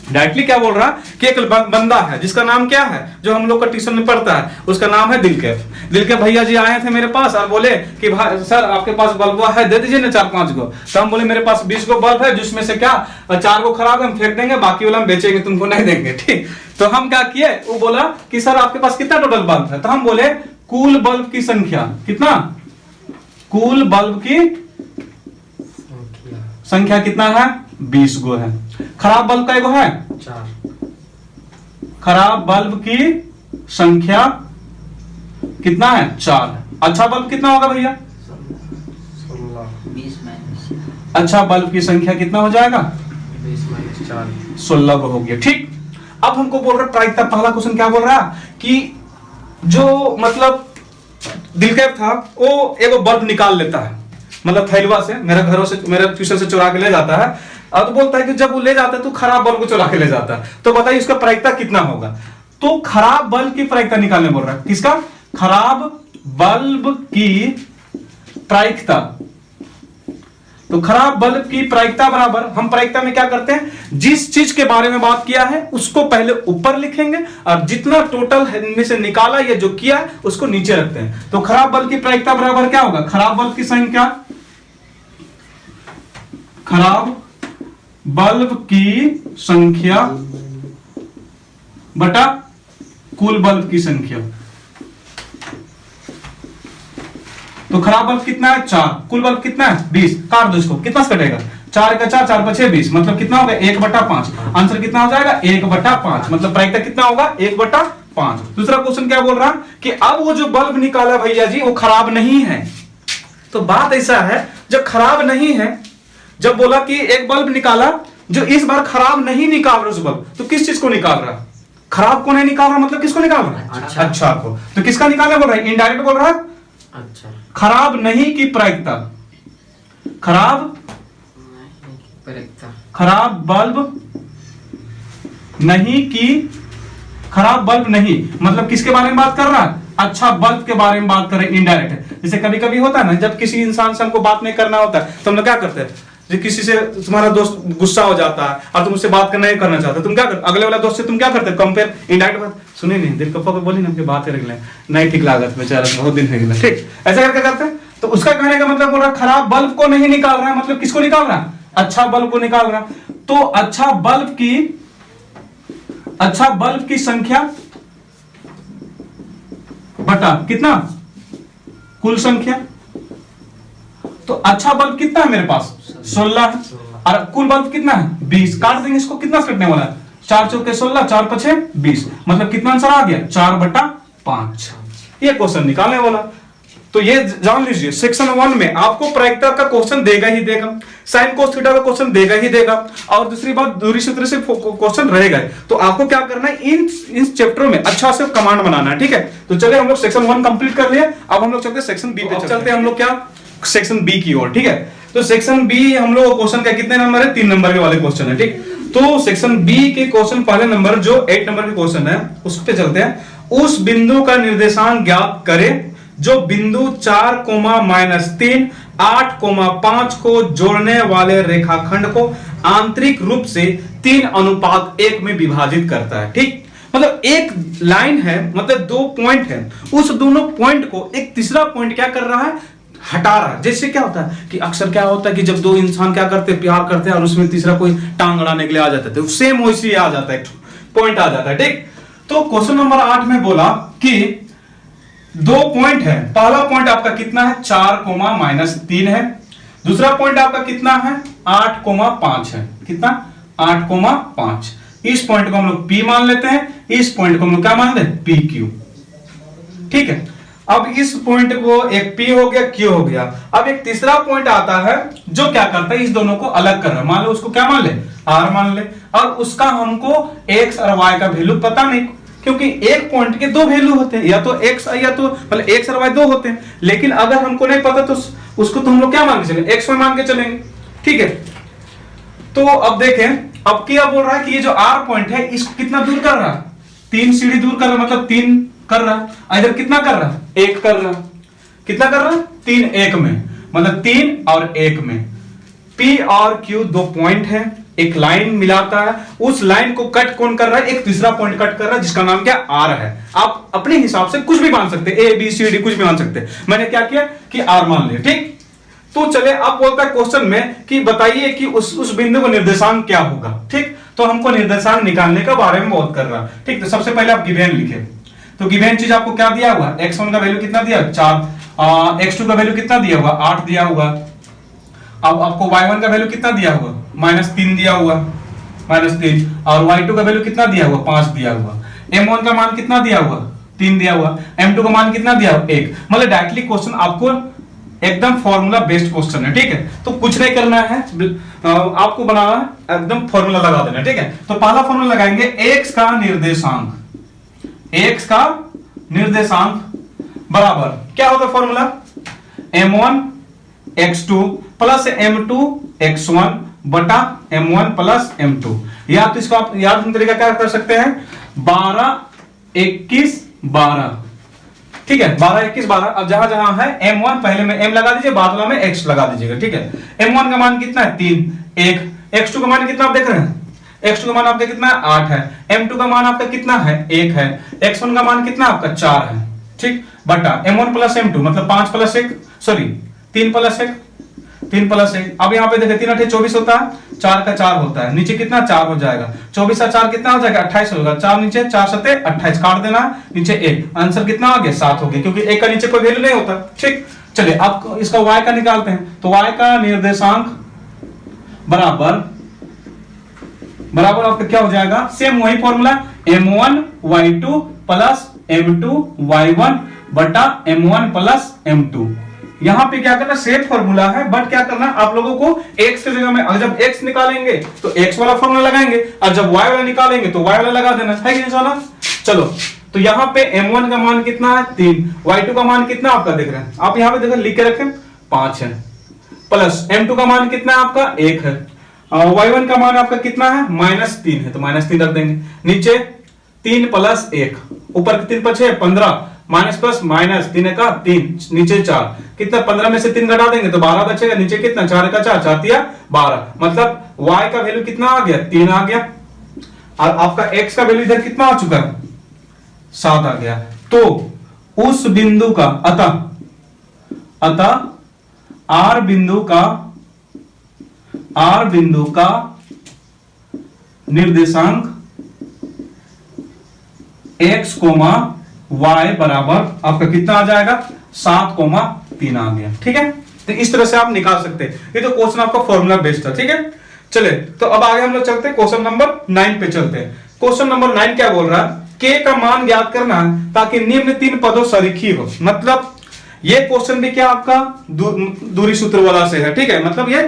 डायरेक्टली क्या बोल रहा कि एक बंदा है जिसका नाम क्या है, जो हम लोग का ट्यूशन में पढ़ता है, उसका नाम है दिलकैफ। दिलकैफ भैया जी आए थे मेरे पास और बोले कि भाई सर आपके पास बल्ब है, दे दीजिए ना 4-5 गो। तो हम बोले मेरे पास 20 गो बल्ब है, जिसमें से क्या 4 गो खराब है, हम फेंक देंगे, बाकी वाला हम बेचेंगे, तुमको नहीं देंगे। ठीक, तो हम क्या किए, वो बोला कि सर आपके पास कितना टोटल बल्ब है, तो हम बोले कुल बल्ब की संख्या कितना, कुल बल्ब की संख्या कितना है, 20 गो है। खराब बल्ब का गो है 4, खराब बल्ब की संख्या कितना है, 4। अच्छा बल्ब कितना होगा भैया, 20 माइनस, अच्छा बल्ब की संख्या कितना हो जाएगा, 20 माइनस 4, 16 हो गया। ठीक, अब हमको बोल रहा प्रायिकता, पहला क्वेश्चन क्या बोल रहा कि जो मतलब दिलकैफ था वो एगो बल्ब निकाल लेता है, मतलब थैलवा से, मेरे घरों से, मेरे ट्यूशन से चुरा के ले जाता है, और तो बोलता है कि जब वो ले जाता है तो खराब बल्ब को चुरा के ले जाता है, तो बताइए उसका प्रायिकता कितना होगा। तो खराब बल्ब की प्रायिकता निकालने बोल रहा है, किसका, खराब बल्ब की प्रायिकता। तो खराब बल्ब की प्रायिकता बराबर, हम प्रायिकता में क्या करते हैं, जिस चीज के बारे में बात किया है उसको पहले ऊपर लिखेंगे और जितना टोटल में से निकाला या जो किया उसको नीचे रखते हैं। तो खराब बल्ब की प्रायिकता बराबर क्या होगा, खराब बल्ब की संख्या, खराब बल्ब की संख्या बटा कुल बल्ब की संख्या। तो खराब बल्ब कितना है, 4, कुल बल्ब कितना है, 20। काट दो इसको, कितना से कटेगा, 4 का 4, 4 5 20, मतलब कितना होगा 1/5। आंसर कितना हो जाएगा 1/5, मतलब प्रायिकता कितना होगा 1/5। दूसरा क्वेश्चन क्या बोल रहा कि अब वो जो बल्ब निकाला भैया जी वो खराब नहीं है। तो बात ऐसा है, जब खराब नहीं है, जब बोला कि एक बल्ब निकाला जो इस बार खराब नहीं निकाल रहा उस बल्ब, तो किस चीज को निकाल रहा, खराब को नहीं निकाल रहा, मतलब किसको निकाल रहा है? अच्छा। अच्छा को। तो किसका निकालने बोल रहा है? इनडायरेक्ट बोल रहा है। अच्छा खराब नहीं की प्रायिकता, खराब प्रायिकता, खराब बल्ब नहीं की, खराब बल्ब नहीं मतलब किसके बारे में बात कर रहा है? अच्छा बल्ब के बारे में बात कर रहे हैं इनडायरेक्ट। जैसे कभी कभी होता है ना, जब किसी इंसान से हमको बात नहीं करना होता है तो हम लोग क्या करते हैं, जो किसी से तुम्हारा दोस्त गुस्सा हो जाता है और तुम उससे बात करना नहीं करना चाहते, तुम क्या करते, अगले वाला दोस्त से तुम क्या करते, कंपेयर इनडायरेक्ट बात, सुनिए नहीं दिल को बोली ना बात कर नहीं ठीक लागत बेचारा बहुत दिन हो गया, ठीक ऐसा करके करते हैं। तो उसका कहने का मतलब बोल रहा है खराब बल्ब को नहीं निकाल रहा है, मतलब किसको निकाल रहा है? अच्छा बल्ब को निकाल रहा है। तो अच्छा बल्ब की संख्या बटा कितना? कुल संख्या। तो अच्छा बल्ब कितना है मेरे पास? 16 है। और कुल बल्ब कितना है? 20। काट देंगे इसको, कितना कटने वाला है? 4 चौके 16, 4 पछे 20, मतलब कितना आंसर आ गया? 4/5। ये क्वेश्चन निकालने वाला। तो ये जान लीजिए सेक्शन 1 में आपको प्रायिकता का क्वेश्चन देगा ही देगा, साइन कोस थीटा का क्वेश्चन देगा ही देगा, और दूसरी बात दूरी सूत्र से क्वेश्चन रहेगा। तो आपको क्या करना है, इन चैप्टरों में अच्छा से कमांड बनाना है, ठीक है। तो चलिए हम लोग सेक्शन 1 कंप्लीट कर लिए, अब हम लोग चलते हैं सेक्शन बी पे। चलते हैं हम लोग क्या सेक्शन बी की ओर, ठीक है। तो सेक्शन बी हम लोग क्वेश्चन का कितने नंबर है? 3 नंबर के वाले क्वेश्चन है, ठीक। तो सेक्शन बी के क्वेश्चन पहले नंबर जो 8 नंबर के क्वेश्चन है उस पे चलते हैं। उस बिंदु का निर्देशांक ज्ञात करें जो बिंदु 4,-3 8,5 को जोड़ने वाले रेखाखंड को आंतरिक रूप से 3:1 में विभाजित करता है, ठीक। मतलब एक लाइन है, मतलब 2 पॉइंट है, उस दोनों पॉइंट को एक तीसरा पॉइंट क्या कर रहा है? हटा रहा है। जैसे क्या होता है कि अक्सर क्या होता है कि जब 2 इंसान क्या करते हैं, प्यार करते हैं और उसमें तीसरा कोई टांग अड़ाने के लिए आ जाता है, तो सेम वैसे आ जाता है, पॉइंट आ जाता है, ठीक। तो क्वेश्चन नंबर 8 में बोला कि 2 पॉइंट है, पहला पॉइंट आपका कितना है? 4,-3 है। दूसरा पॉइंट आपका कितना है? 8,5 है। कितना? 8,5। इस पॉइंट को हम लोग P मान लेते हैं, इस पॉइंट को हम लोग क्या मान लें? PQ, ठीक है। अब इस पॉइंट को एक P हो गया, Q हो गया। अब एक तीसरा पॉइंट आता है जो क्या करता है, इस दोनों को अलग कर रहा है। मान लो उसको क्या मान ले? R मान ले, और उसका हमको X और Y का वैल्यू पता नहीं, क्योंकि एक पॉइंट के 2 वैल्यू होते हैं, या तो x या तो मतलब x और y 2 होते हैं। लेकिन अगर हमको नहीं पता तो उसको तो हम लोग क्या मान के चलेंगे? x y मान के चलेंगे, ठीक है। तो अब देखें, अब क्या बोल रहा है कि ये जो r पॉइंट है इसको कितना दूर कर रहा है? 3 सीढ़ी दूर कर रहा है, मतलब 3 कर रहा है। इधर कितना कर रहा है? 1 कर रहा है। कितना कर रहा है? 3 1 में, मतलब 3 और 1 में। P और Q 2 पॉइंट है, एक लाइन मिलाता है, उस लाइन को कट कौन कर रहा है? एक तीसरा पॉइंट कट कर रहा है जिसका नाम क्या? R है। आप अपने हिसाब से कुछ भी मान सकते हैं, A B C D कुछ भी मान सकते हैं। मैंने क्या किया कि R मान लिया, ठीक। तो चले अब बोलता है क्वेश्चन में कि बताइए कि उस बिंदु का निर्देशांक क्या होगा, ठीक। तो हमको निर्देशांक निकालने का बारे में बहुत कर रहा है, ठीक। तो सबसे पहले आप गिवेन लिखे। तो गिवेन चीज आपको क्या दिया हुआ? x1 का वैल्यू कितना दिया? 4। x2 का वैल्यू कितना दिया हुआ? 8 दिया हुआ। अब आपको y1 का वैल्यू कितना दिया हुआ? -3 दिया हुआ, -3। और y2 का वैल्यू कितना दिया हुआ? 5 दिया हुआ। m1 का मान कितना दिया हुआ? 3 दिया हुआ। m2 का मान कितना दिया हुआ? 1। मतलब डायरेक्टली क्वेश्चन आपको एकदम फॉर्मूला बेस्ड क्वेश्चन है, ठीक है। तो कुछ नहीं करना है, आपको बनाना है, एकदम फॉर्मूला लगा देना, ठीक है। तो पहला फॉर्मूला लगाएंगे, x का निर्देशांक, x का निर्देशांक बराबर क्या होगा formula? m1 x2 plus m2 x1 बटा m1 प्लस m2। या तो इसको आप याद तरीका क्या कर सकते हैं? 12 21 12, ठीक है। 12 21 12। अब जहां जहां है m1 पहले में m लगा दीजिए, बाद में x लगा दीजिएगा, ठीक है। m1 का मान कितना है? 3 1। x2 का मान कितना आप देख रहे हैं? x2 का मान आपका कितना है? 8 है। m2 का मान आपका कितना है? 1 है। x1 का मान कितना आपका? 4 है, ठीक। बटा m1 प्लस m2 मतलब 5 प्लस 1 सॉरी 3 प्लस 1 3 प्लस 1। अब यहाँ पे देखिए 3 8 24 होता है, 4 का 4 होता है, नीचे कितना? 4 हो जाएगा। 24 का 4 कितना हो जाएगा? 28 होगा। 4 नीचे 4 7 28 काट देना, नीचे 1। आंसर कितना आ गया? 7 हो गया, क्योंकि 1 का नीचे कोई वैल्यू नहीं होता, ठीक। चलिए अब इसका y का निकालते हैं। तो y का निर्देशांक बराबर आपका क्या हो जाएगा? सेम वही formula, m1 y2 plus m2 y1 बटा m1 प्लस m2, यहाँ पे क्या करना, सेम फॉर्मूला है, बट क्या करना आप लोगों को x की जगह में, और जब x निकालेंगे तो x वाला फॉर्मूला लगाएंगे, और जब y वाला निकालेंगे तो y वाला लगा देना है कि नहीं साला। चलो तो यहाँ पे m1 का मान कितना है 3, y2 का मान कितना आपका देख रहे हैं आप, यहाँ पे देखो लिख के रखें 5 है, प्लस m2 का मान कितना है आपका 1 है, y1 का मान आपका कितना है -3 है, तो -3 रख देंगे, नीचे 3 + 1, ऊपर 3 × 6 15, माइनस प्लस माइनस, 3 का 3, नीचे 4, कितना 15 में से 3 घटा देंगे तो 12 बचेगा, नीचे कितना 4 का 4, 4 × 12, मतलब y का वैल्यू कितना आ गया 3 आ गया, और आपका x का वैल्यू इधर कितना आ चुका है 7 आ गया। तो उस बिंदु का अतः r बिंदु का निर्देशांक x, y बराबर आपका कितना आ जाएगा 7,3 आ गया। ठीक है, तो इस तरह से आप निकाल सकते हैं। ये तो क्वेश्चन आपका फॉर्मूला बेस्ड था। ठीक है, चले तो अब आगे हम लोग चलते हैं क्वेश्चन नंबर 9 पे चलते हैं। क्वेश्चन नंबर 9 क्या बोल रहा है, k का मान ज्ञात करना है ताकि निम्न 3 पदों सरीखी हो। मतलब ये क्वेश्चन भी क्या आपका दूरी सूत्र वाला से है। ठीक है, मतलब ये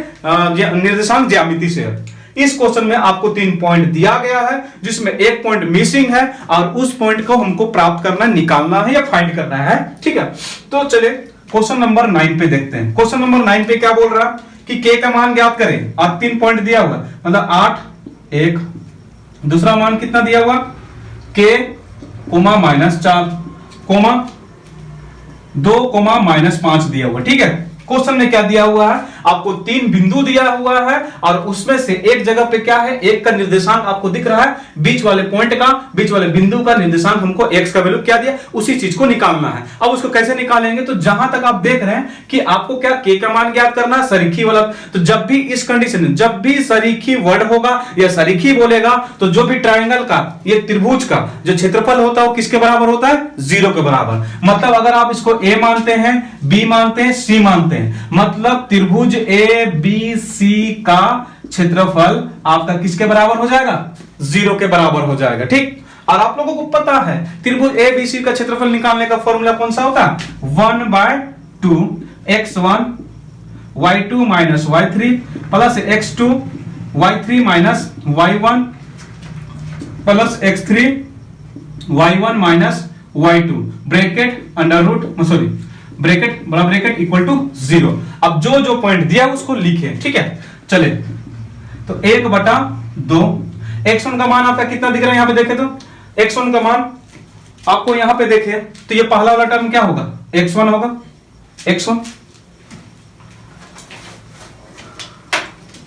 निर्देशांक ज्यामिति से है। इस क्वेश्चन में आपको 3 पॉइंट दिया गया है, जिसमें एक पॉइंट मिसिंग है, और उस पॉइंट को हमको प्राप्त करना, निकालना है या फाइंड करना है। ठीक है, तो चले क्वेश्चन नंबर 9 पे देखते हैं। क्वेश्चन नंबर 9 पे क्या बोल रहा है कि k का मान ज्ञात करें, और 3 पॉइंट दिया हुआ मतलब 8, 1, दूसरा मान कितना दिया हुआ k, -4, 2, -5 दिया हुआ। ठीक है, क्वेश्चन में क्या दिया हुआ है, आपको 3 बिंदु दिया हुआ है, और उसमें से एक जगह पे क्या है, एक का निर्देशांक आपको दिख रहा है, बीच वाले पॉइंट का, बीच वाले बिंदु का निर्देशांक हमको x का वैल्यू क्या दिया, उसी चीज को निकालना है। अब उसको कैसे निकालेंगे, तो जहां तक आप देख रहे हैं कि आपको क्या k का मान ज्ञात करना है, सरीखी वाला। तो जब भी इस कंडीशन में, जब भी सरीखी वर्ड होगा या सरीखी बोलेगा, तो जो भी ट्राइंगल का, ये त्रिभुज का जो क्षेत्रफल होता है वो किसके बराबर होता है, 0 के बराबर। मतलब अगर आप इसको a मानते हैं, b मानते हैं, c मानते हैं, मतलब त्रिभुज ABC का क्षेत्रफल आपका किसके बराबर हो जाएगा, 0 के बराबर हो जाएगा। ठीक, और आप लोगों को पता है त्रिभुज ABC का क्षेत्रफल निकालने का फॉर्मूला कौन सा होता है, 1/2 x1 y2 - y3 plus x2 y3 - y1 plus x3 y1 - y2 bracket under root sorry bracket बड़ा ब्रैकेट इक्वल टू 0। अब जो जो पॉइंट दिया उसको लिखे। ठीक है, चले तो 1/2 x1 का मान आपका कितना दिख रहा है, यहां पे देखे तो x1 का मान आपको यहां पे देखे तो ये पहला वाला टर्म क्या होगा, x1 होगा, x1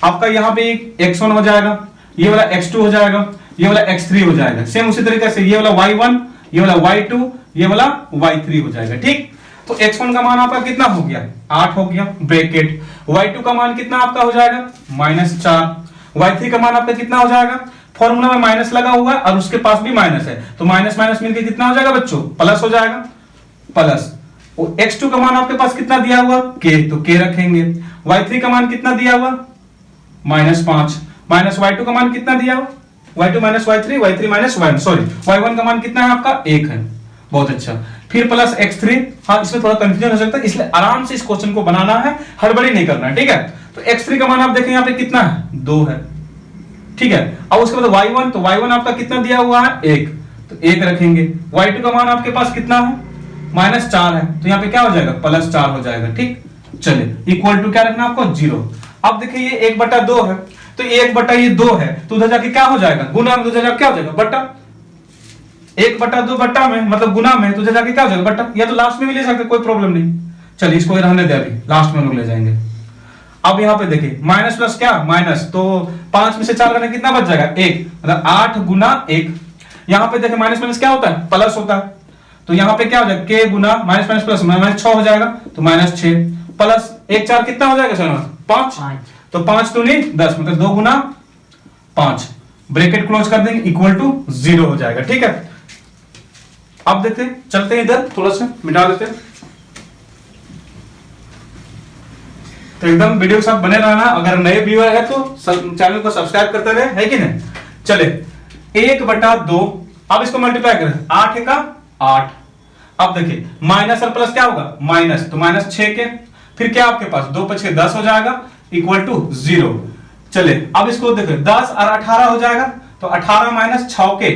आपका यहां पे x1 हो जाएगा, ये वाला x2 हो जाएगा, ये वाला x3 हो जाएगा। सेम उसी तरीके से ये वाला y1, ये वाला y2, ये वाला y3 हो जाएगा। ठीक, तो x1 का मान आपका कितना हो गया 8 हो गया ब्रैकेट, y2 का मान कितना आपका हो जाएगा -4, y3 का मान आपका कितना हो जाएगा, फॉर्मूला में माइनस लगा हुआ है और उसके पास भी माइनस है, तो माइनस माइनस मिलकर कितना हो जाएगा बच्चों, प्लस हो जाएगा, प्लस x2 का मान आपके पास कितना दिया हुआ k, तो k रखेंगे, y3 का मान कितना दिया हुआ -5, माइनस y2 का मान कितना दिया हुआ y2 - y3, y3 - y1 sorry y1 का मान कितना है आपका 1 है। बहुत अच्छा, फिर प्लस x3, हाँ इसमें थोड़ा कंफ्यूजन हो सकता है, इसलिए आराम से इस क्वेश्चन को बनाना है, हड़बड़ी नहीं करना है। ठीक है, तो x3 का मान आप देखें यहाँ पे कितना है 2 है। ठीक है, अब उसके बाद y1, तो y1 आपका कितना दिया हुआ है 1, तो 1 रखेंगे, y2 का मान आपके पास कितना है -4 है, तो यहाँ पे क्या हो जाएगा +4 हो जाएगा। ठीक, चलिए इक्वल टू क्या रखना आपको 0। अब देखिए ये 1/2 है, तो 1/2 है, तो उधर जाके क्या हो जाएगा गुना में, उधर जाके क्या हो जाएगा बटा, 1/2 बट्टा में मतलब गुना में, तो जाके क्या हो जाएगा बट्टा, या तो लास्ट में भी ले सकते कोई प्रॉब्लम नहीं। चलिए इसको रहने दे, अभी लास्ट में लोग ले जाएंगे। अब यहाँ पे देखिए माइनस प्लस क्या माइनस, तो 5 में से 4 करने कितना बच जाएगा 1, मतलब 8 × 1। यहाँ पे देखिए माइनस माइनस क्या होता है प्लस होता है, तो यहाँ पे क्या हो जाएगा k गुना माइनस माइनस प्लस -6 हो जाएगा, तो -6 प्लस 1 4 कितना हो जाएगा सर 5, तो 5 दूनी 10 मतलब 2 × 5 ब्रैकेट क्लोज कर देंगे इक्वल टू 0 हो जाएगा। ठीक है, अब देखते चलते हैं इधर थोड़ा सा मिटा देते हैं, तो एकदम वीडियो के साथ बने रहना। अगर नए व्यूअर है तो चैनल को सब्सक्राइब करते रहे, है कि नहीं। चले 1/2, अब इसको मल्टीप्लाई करें 8 का 8, अब देखिए माइनस और प्लस क्या होगा माइनस, तो -6 के फिर क्या आपके पास 2 5 10 हो जाएगा इक्वल टू 0। चले अब इसको देखो 10 और 18 हो जाएगा, तो 18 माइनस 6 के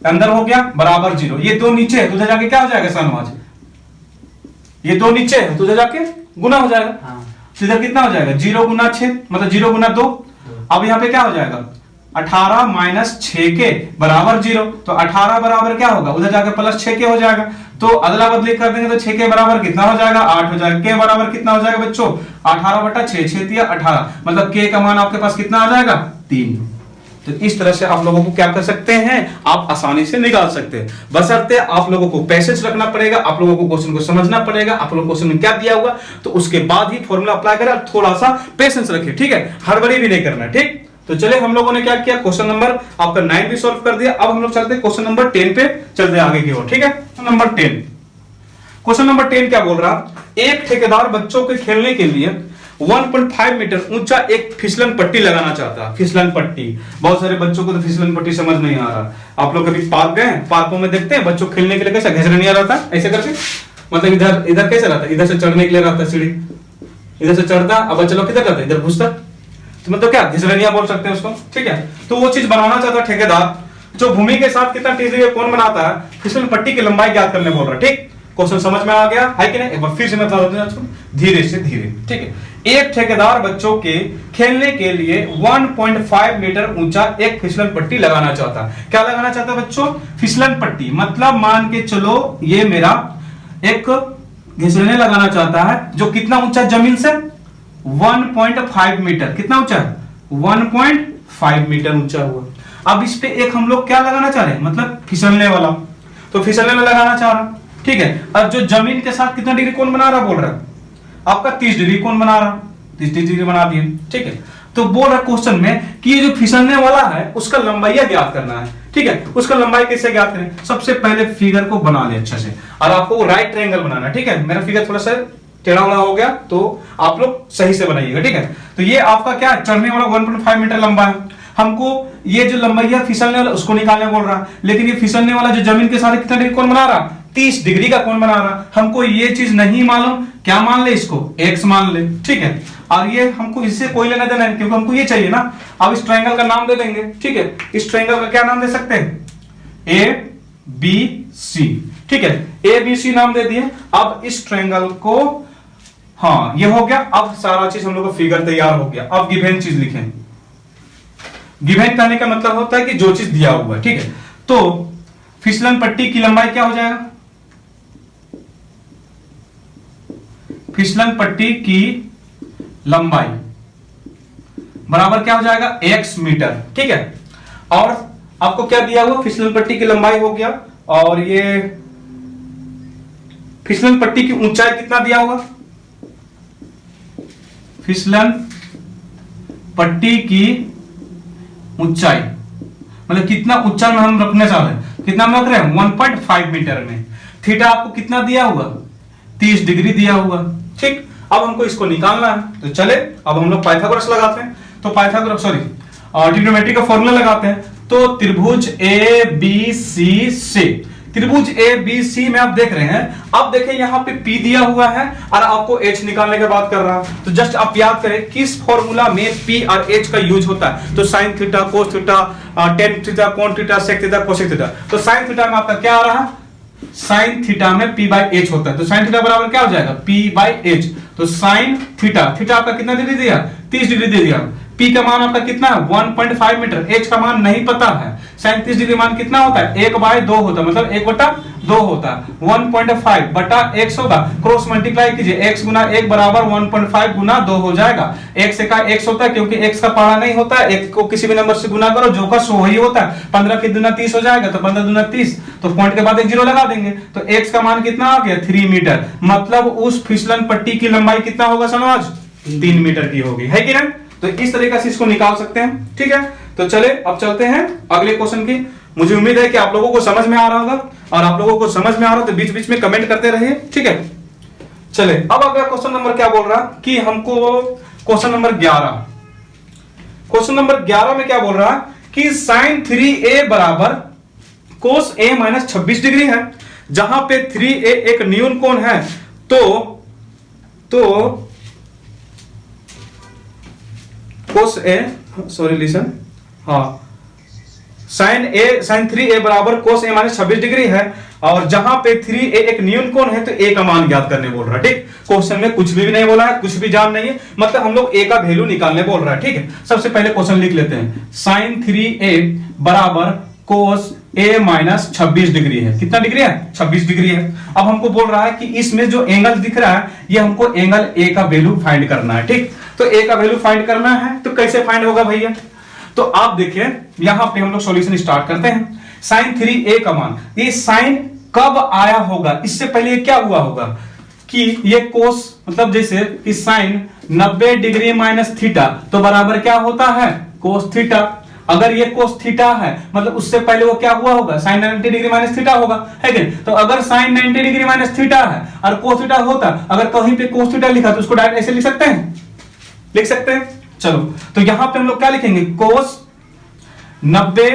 अंदर हो गया बराबर 0। ये दो नीचे है तो उधर जाके क्या हो जाएगा सनवाज, ये दो नीचे है तो उधर जाके गुना हो जाएगा। हाँ। तो इधर कितना हो जाएगा 0 गुना 6 मतलब 0 गुना 2। अब यहाँ पे क्या हो जाएगा 18 माइनस 6 के बराबर 0, तो 18 बराबर क्या होगा उधर जाके प्लस 6 के हो जाएगा। तो अदला बदली कर देंगे तो 6 के बराबर कितना हो जाएगा 8 हो जाएगा। के बराबर कितना हो जाएगा बच्चों 18 बटा 6, 6 तिया 18, मतलब के का मान आपके पास कितना आ जाएगा 3। तो इस तरह से आप लोगों को क्या कर सकते हैं, आप आसानी से निकाल सकते हैं, बशर्ते आप लोगों को पैसेज रखना पड़ेगा, आप लोगों को क्वेश्चन को समझना पड़ेगा, आप लोगों को क्वेश्चन में क्या दिया हुआ तो उसके बाद ही फॉर्मूला अप्लाई करें। थोड़ा सा पेशेंस रखिए, ठीक है, हड़बड़ी भी नहीं करना, ठीक। तो चले हम लोगों ने क्या किया, क्वेश्चन नंबर आपका 9 भी सॉल्व कर दिया। अब हम लोग चलते हैं क्वेश्चन नंबर 10 पे, चलते हैं आगे की ओर, ठीक है। नंबर 10, क्वेश्चन नंबर 10 क्या बोल रहा, एक ठेकेदार बच्चों के खेलने के लिए 1.5 मीटर ऊंचा एक फिसलन पट्टी लगाना चाहता है। फिसलन पट्टी, बहुत सारे बच्चों को तो फिसलन पट्टी समझ नहीं आ रहा। आप लोग कभी पार्क गए, पार्कों में देखते हैं बच्चों खेलने के लिए कैसा घसरनिया रहता है ऐसे करके, मतलब इधर इधर कैसे रहता है, इधर से चढ़ने के लिए रहता है सीढ़ी, इधर से चढ़ता, अब बच्चा लोग किधर रहता है इधर घुसता, तो मतलब क्या घसरनिया बोल सकते हैं उसको, ठीक है। तो वो चीज बनाना चाहता है ठेकेदार, जो भूमि के साथ कितना तेजी से कौन बनाता है, फिसलन पट्टी की लंबाई ज्ञात करने बोल रहा है, ठीक। क्वेश्चन समझ में आ गया है कि नहीं, एक बार फिर से मैं बता दूं आपको धीरे से धीरे, ठीक है। एक ठेकेदार बच्चों के खेलने के लिए 1.5 मीटर ऊंचा एक फिसलन पट्टी लगाना चाहता है। क्या लगाना चाहता है बच्चों, फिसलन पट्टी, मतलब मान के चलो ये मेरा एक घिसलने लगाना चाहता है जो कितना ऊंचा जमीन से 1.5 मीटर, कितना ऊंचा है 1.5 मीटर ऊंचा हुआ। अब इस पे एक हम लोग क्या लगाना चाह रहे हैं, मतलब फिसलने वाला, तो फिसलने वाला लगाना चाह रहा, ठीक है। अब जो जमीन के साथ कितना डिग्री कोण बना रहा बोल रहा है आपका 30 डिग्री कोण बना रहा, 30 डिग्री बना दिए, ठीक है। तो बोल रहा क्वेश्चन में कि ये जो फिसलने वाला है उसका लंबाई ज्ञात करना है, ठीक है। उसका लंबाई कैसे ज्ञात करें, सबसे पहले फिगर को बना ले अच्छे से, और आपको राइट ट्रायंगल बनाना है, ठीक है। मेरा फिगर थोड़ा सा टेढ़ा वाला हो गया तो आप लोग सही से बनाइएगा, ठीक है। तो ये आपका क्या चढ़ने वाला 1.5 मीटर लंबा है, हमको ये जो लंबाई है फिसलने वाला उसको निकालने बोल रहा, लेकिन ये फिसलने वाला जो जमीन के साथ कितना डिग्री कोण बना रहा 30 डिग्री का कोण बना रहा। हमको ये चीज नहीं मालूम, क्या मान ले इसको x मान ले, ठीक है। और ये हमको इससे कोई लेना देना है क्योंकि हमको ये चाहिए ना। अब इस ट्रायंगल का नाम दे देंगे, ठीक है। इस ट्रायंगल का क्या नाम दे सकते हैं, ABC, ठीक है, ABC नाम दे दिए। अब इस ट्रायंगल को, हाँ ये हो गया। अब सारा चीज हम लोग का फिगर तैयार हो गया। अब गिवन चीज लिखें, गिवन कहने का मतलब होता है कि जो चीज दिया हुआ है, ठीक है। तो फिसलन पट्टी की लंबाई क्या हो जाएगा, फिसलन पट्टी की लंबाई बराबर क्या हो जाएगा x मीटर, ठीक है। और आपको क्या दिया हुआ, फिसलन पट्टी की लंबाई हो गया, और ये फिसलन पट्टी की ऊंचाई कितना दिया हुआ, फिसलन पट्टी की ऊंचाई मतलब कितना ऊंचा में हम रखने चाह रहे हैं, कितना में रख रहे हैं 1.5 मीटर में। थीटा आपको कितना दिया हुआ 30 डिग्री दिया हुआ, ठीक। अब हमको इसको निकालना है, तो चले अब हम लोग पाइथागोरस लगाते हैं। तो पाइथागोरस ट्रिग्नोमेट्री का फॉर्मूला लगाते हैं। तो त्रिभुज ABC से, त्रिभुज ABC में आप देख रहे हैं, अब देखें यहाँ पे P दिया हुआ है और आपको H निकालने की बात कर रहा है। तो जस्ट आप याद करें किस फॉर्मूला में P और H का यूज होता है। तो sine theta, cos theta, tan theta, कोण theta, sec theta, cosec theta. तो साइन थीटा में आपका क्या आ रहा है, साइन थीटा में P/H होता है। तो साइन थीटा बराबर क्या हो जाएगा P/H। तो साइन थीटा, थीटा आपका कितना डिग्री दिया 30 डिग्री दे दिया। P का मान आपका कितना है 1.5 मीटर, H का मान नहीं पता है। साइन 30 डिग्री मान कितना होता है 1/2 होता है, मतलब 1/2 होता है। 1.5 बटा x होगा, क्रॉस मल्टीप्लाई कीजिए, x गुना 1 बराबर 1.5 गुना 2 हो जाएगा। x का x होता है क्योंकि x का पहाड़ा नहीं होता है, x को किसी भी नंबर से गुना करो जो का सो ही होता है। 15 की दुना 30 हो जाएगा, तो 15 दुना 30, तो पॉइंट के बाद एक जीरो लगा देंगे। तो x का मान कितना आ गया 3 मीटर, मतलब उस फिसलन पट्टी की लंबाई कितना होगा समाज 3 मीटर की होगी, है कि नहीं। तो इस तरीके से इसको निकाल सकते हैं, ठीक है। तो चले अब चलते हैं अगले क्वेश्चन की। मुझे उम्मीद है कि आप लोगों को समझ में आ रहा होगा, और आप लोगों को समझ में आ रहा हो तो बीच बीच में कमेंट करते रहिए, ठीक है। चले अब अगला क्वेश्चन नंबर क्या बोल रहा कि हमको क्वेश्चन नंबर 11, क्वेश्चन नंबर 11 में क्या बोल रहा कि साइन 3a बराबर कोस a माइनस 26 डिग्री है, जहां पे 3a एक न्यून कोण है। तो तो कोस ए, सॉरी लिसन, हाँ, साइन 3a बराबर कोस ए माइनस 26 डिग्री है, और जहां पे 3a एक न्यून कोण है तो a का मान ज्ञात करने बोल रहा है। ठीक, क्वेश्चन में कुछ भी नहीं बोला है, कुछ भी जान नहीं है, मतलब हम लोग a का वैल्यू निकालने बोल रहा है। ठीक है, सबसे पहले क्वेश्चन लिख लेते हैं। साइन 3a बराबर कोस a माइनस 26 डिग्री है। कितना डिग्री है? 26 डिग्री है। अब हमको बोल रहा है कि इसमें जो एंगल दिख रहा है ये हमको एंगल a का वैल्यू फाइंड करना है। ठीक, तो a का वैल्यू फाइंड करना है तो कैसे फाइंड होगा भैया? तो आप देखिए यहां पे हम लोग सॉल्यूशन स्टार्ट करते हैं। साइन 3a का मान, ये साइन कब आया होगा, इससे पहले क्या हुआ होगा कि ये कोस, मतलब जैसे कि साइन 90 डिग्री माइनस थीटा तो बराबर क्या होता है? Cos theta. अगर ये कोस थीटा है मतलब उससे पहले वो क्या हुआ होगा? साइन 90 डिग्री माइनस थीटा होगा, है कि? तो अगर साइन 90 डिग्री माइनस थीटा है और कोस थीटा होता, अगर कहीं पे कोस थीटा लिखा तो उसको डायरेक्ट ऐसे लिख सकते हैं, लिख सकते हैं। चलो, तो यहां पे हम लोग क्या लिखेंगे? कोस 90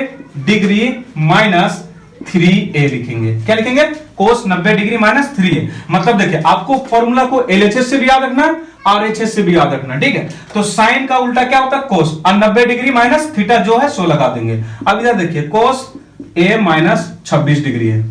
डिग्री माइनस 3a लिखेंगे। क्या लिखेंगे? कोस 90 डिग्री माइनस 3a। मतलब देखिए आपको फॉर्मूला को LHS से भी याद रखना है, RHS से भी याद रखना, ठीक है? तो साइन का उल्टा क्या होता है? कोस, और 90 डिग्री माइनस थीटा जो है 100 लगा देंगे। अब इधर देखिए कोस a माइनस 26 डिग्री है,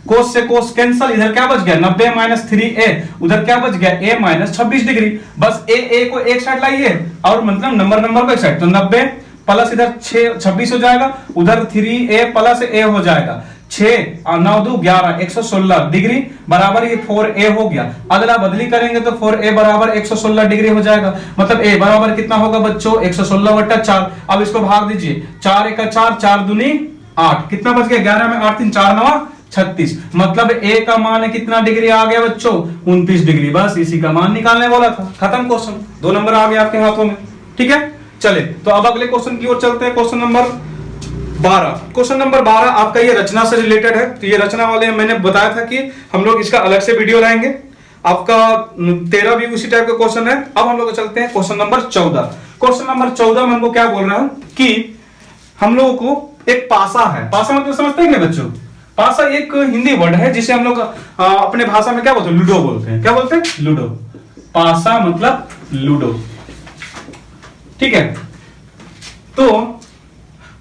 कोस से कोस कैंसल, इधर क्या बच गया? 90 माइनस 3a, उधर क्या बच गया? a minus 26 degree. बस a को एक साइड लाइए और मतलब नंबर को एक साइड, तो 90 प्लस इधर 26 हो जाएगा, उधर 3a प्लस a हो जाएगा, 6 और 9 2 11, 116 डिग्री बराबर ये 4a हो गया। अदला बदली करेंगे तो 4a बराबर 116 डिग्री हो जाएगा। मतलब a बराबर कितना होगा बच्चों? 116/4। अब इसको भाग दीजिए, 4 1 4, 4 दूनी 8, कितना बच गया? 11 में 8 3 4 9 36। मतलब a का मान कितना डिग्री आ गया बच्चों? 29 डिग्री। बस इसी का मान निकालने वाला था, खत्म क्वेश्चन। 2 नंबर आ गए आपके हाथों में, ठीक है? चले तो अब अगले क्वेश्चन की ओर चलते हैं। Question number 12। क्वेश्चन नंबर 12 आपका ये रचना से रिलेटेड है। तो ये रचना वाले मैंने बताया था कि हम लोग इसका अलग से वीडियो लाएंगे। आपका 13 भी उसी टाइप का क्वेश्चन है। अब हम लोग चलते हैं क्वेश्चन नंबर 14। क्वेश्चन नंबर 14 में हमको क्या बोल रहा है कि हम लोगों को एक पासा है। पासा मतलब समझते हैं बच्चों? पासा एक हिंदी वर्ड है जिसे हम लोग अपने भाषा में क्या बोलते हैं? लूडो बोलते हैं। क्या बोलते हैं? लूडो। पासा मतलब लूडो, ठीक है? तो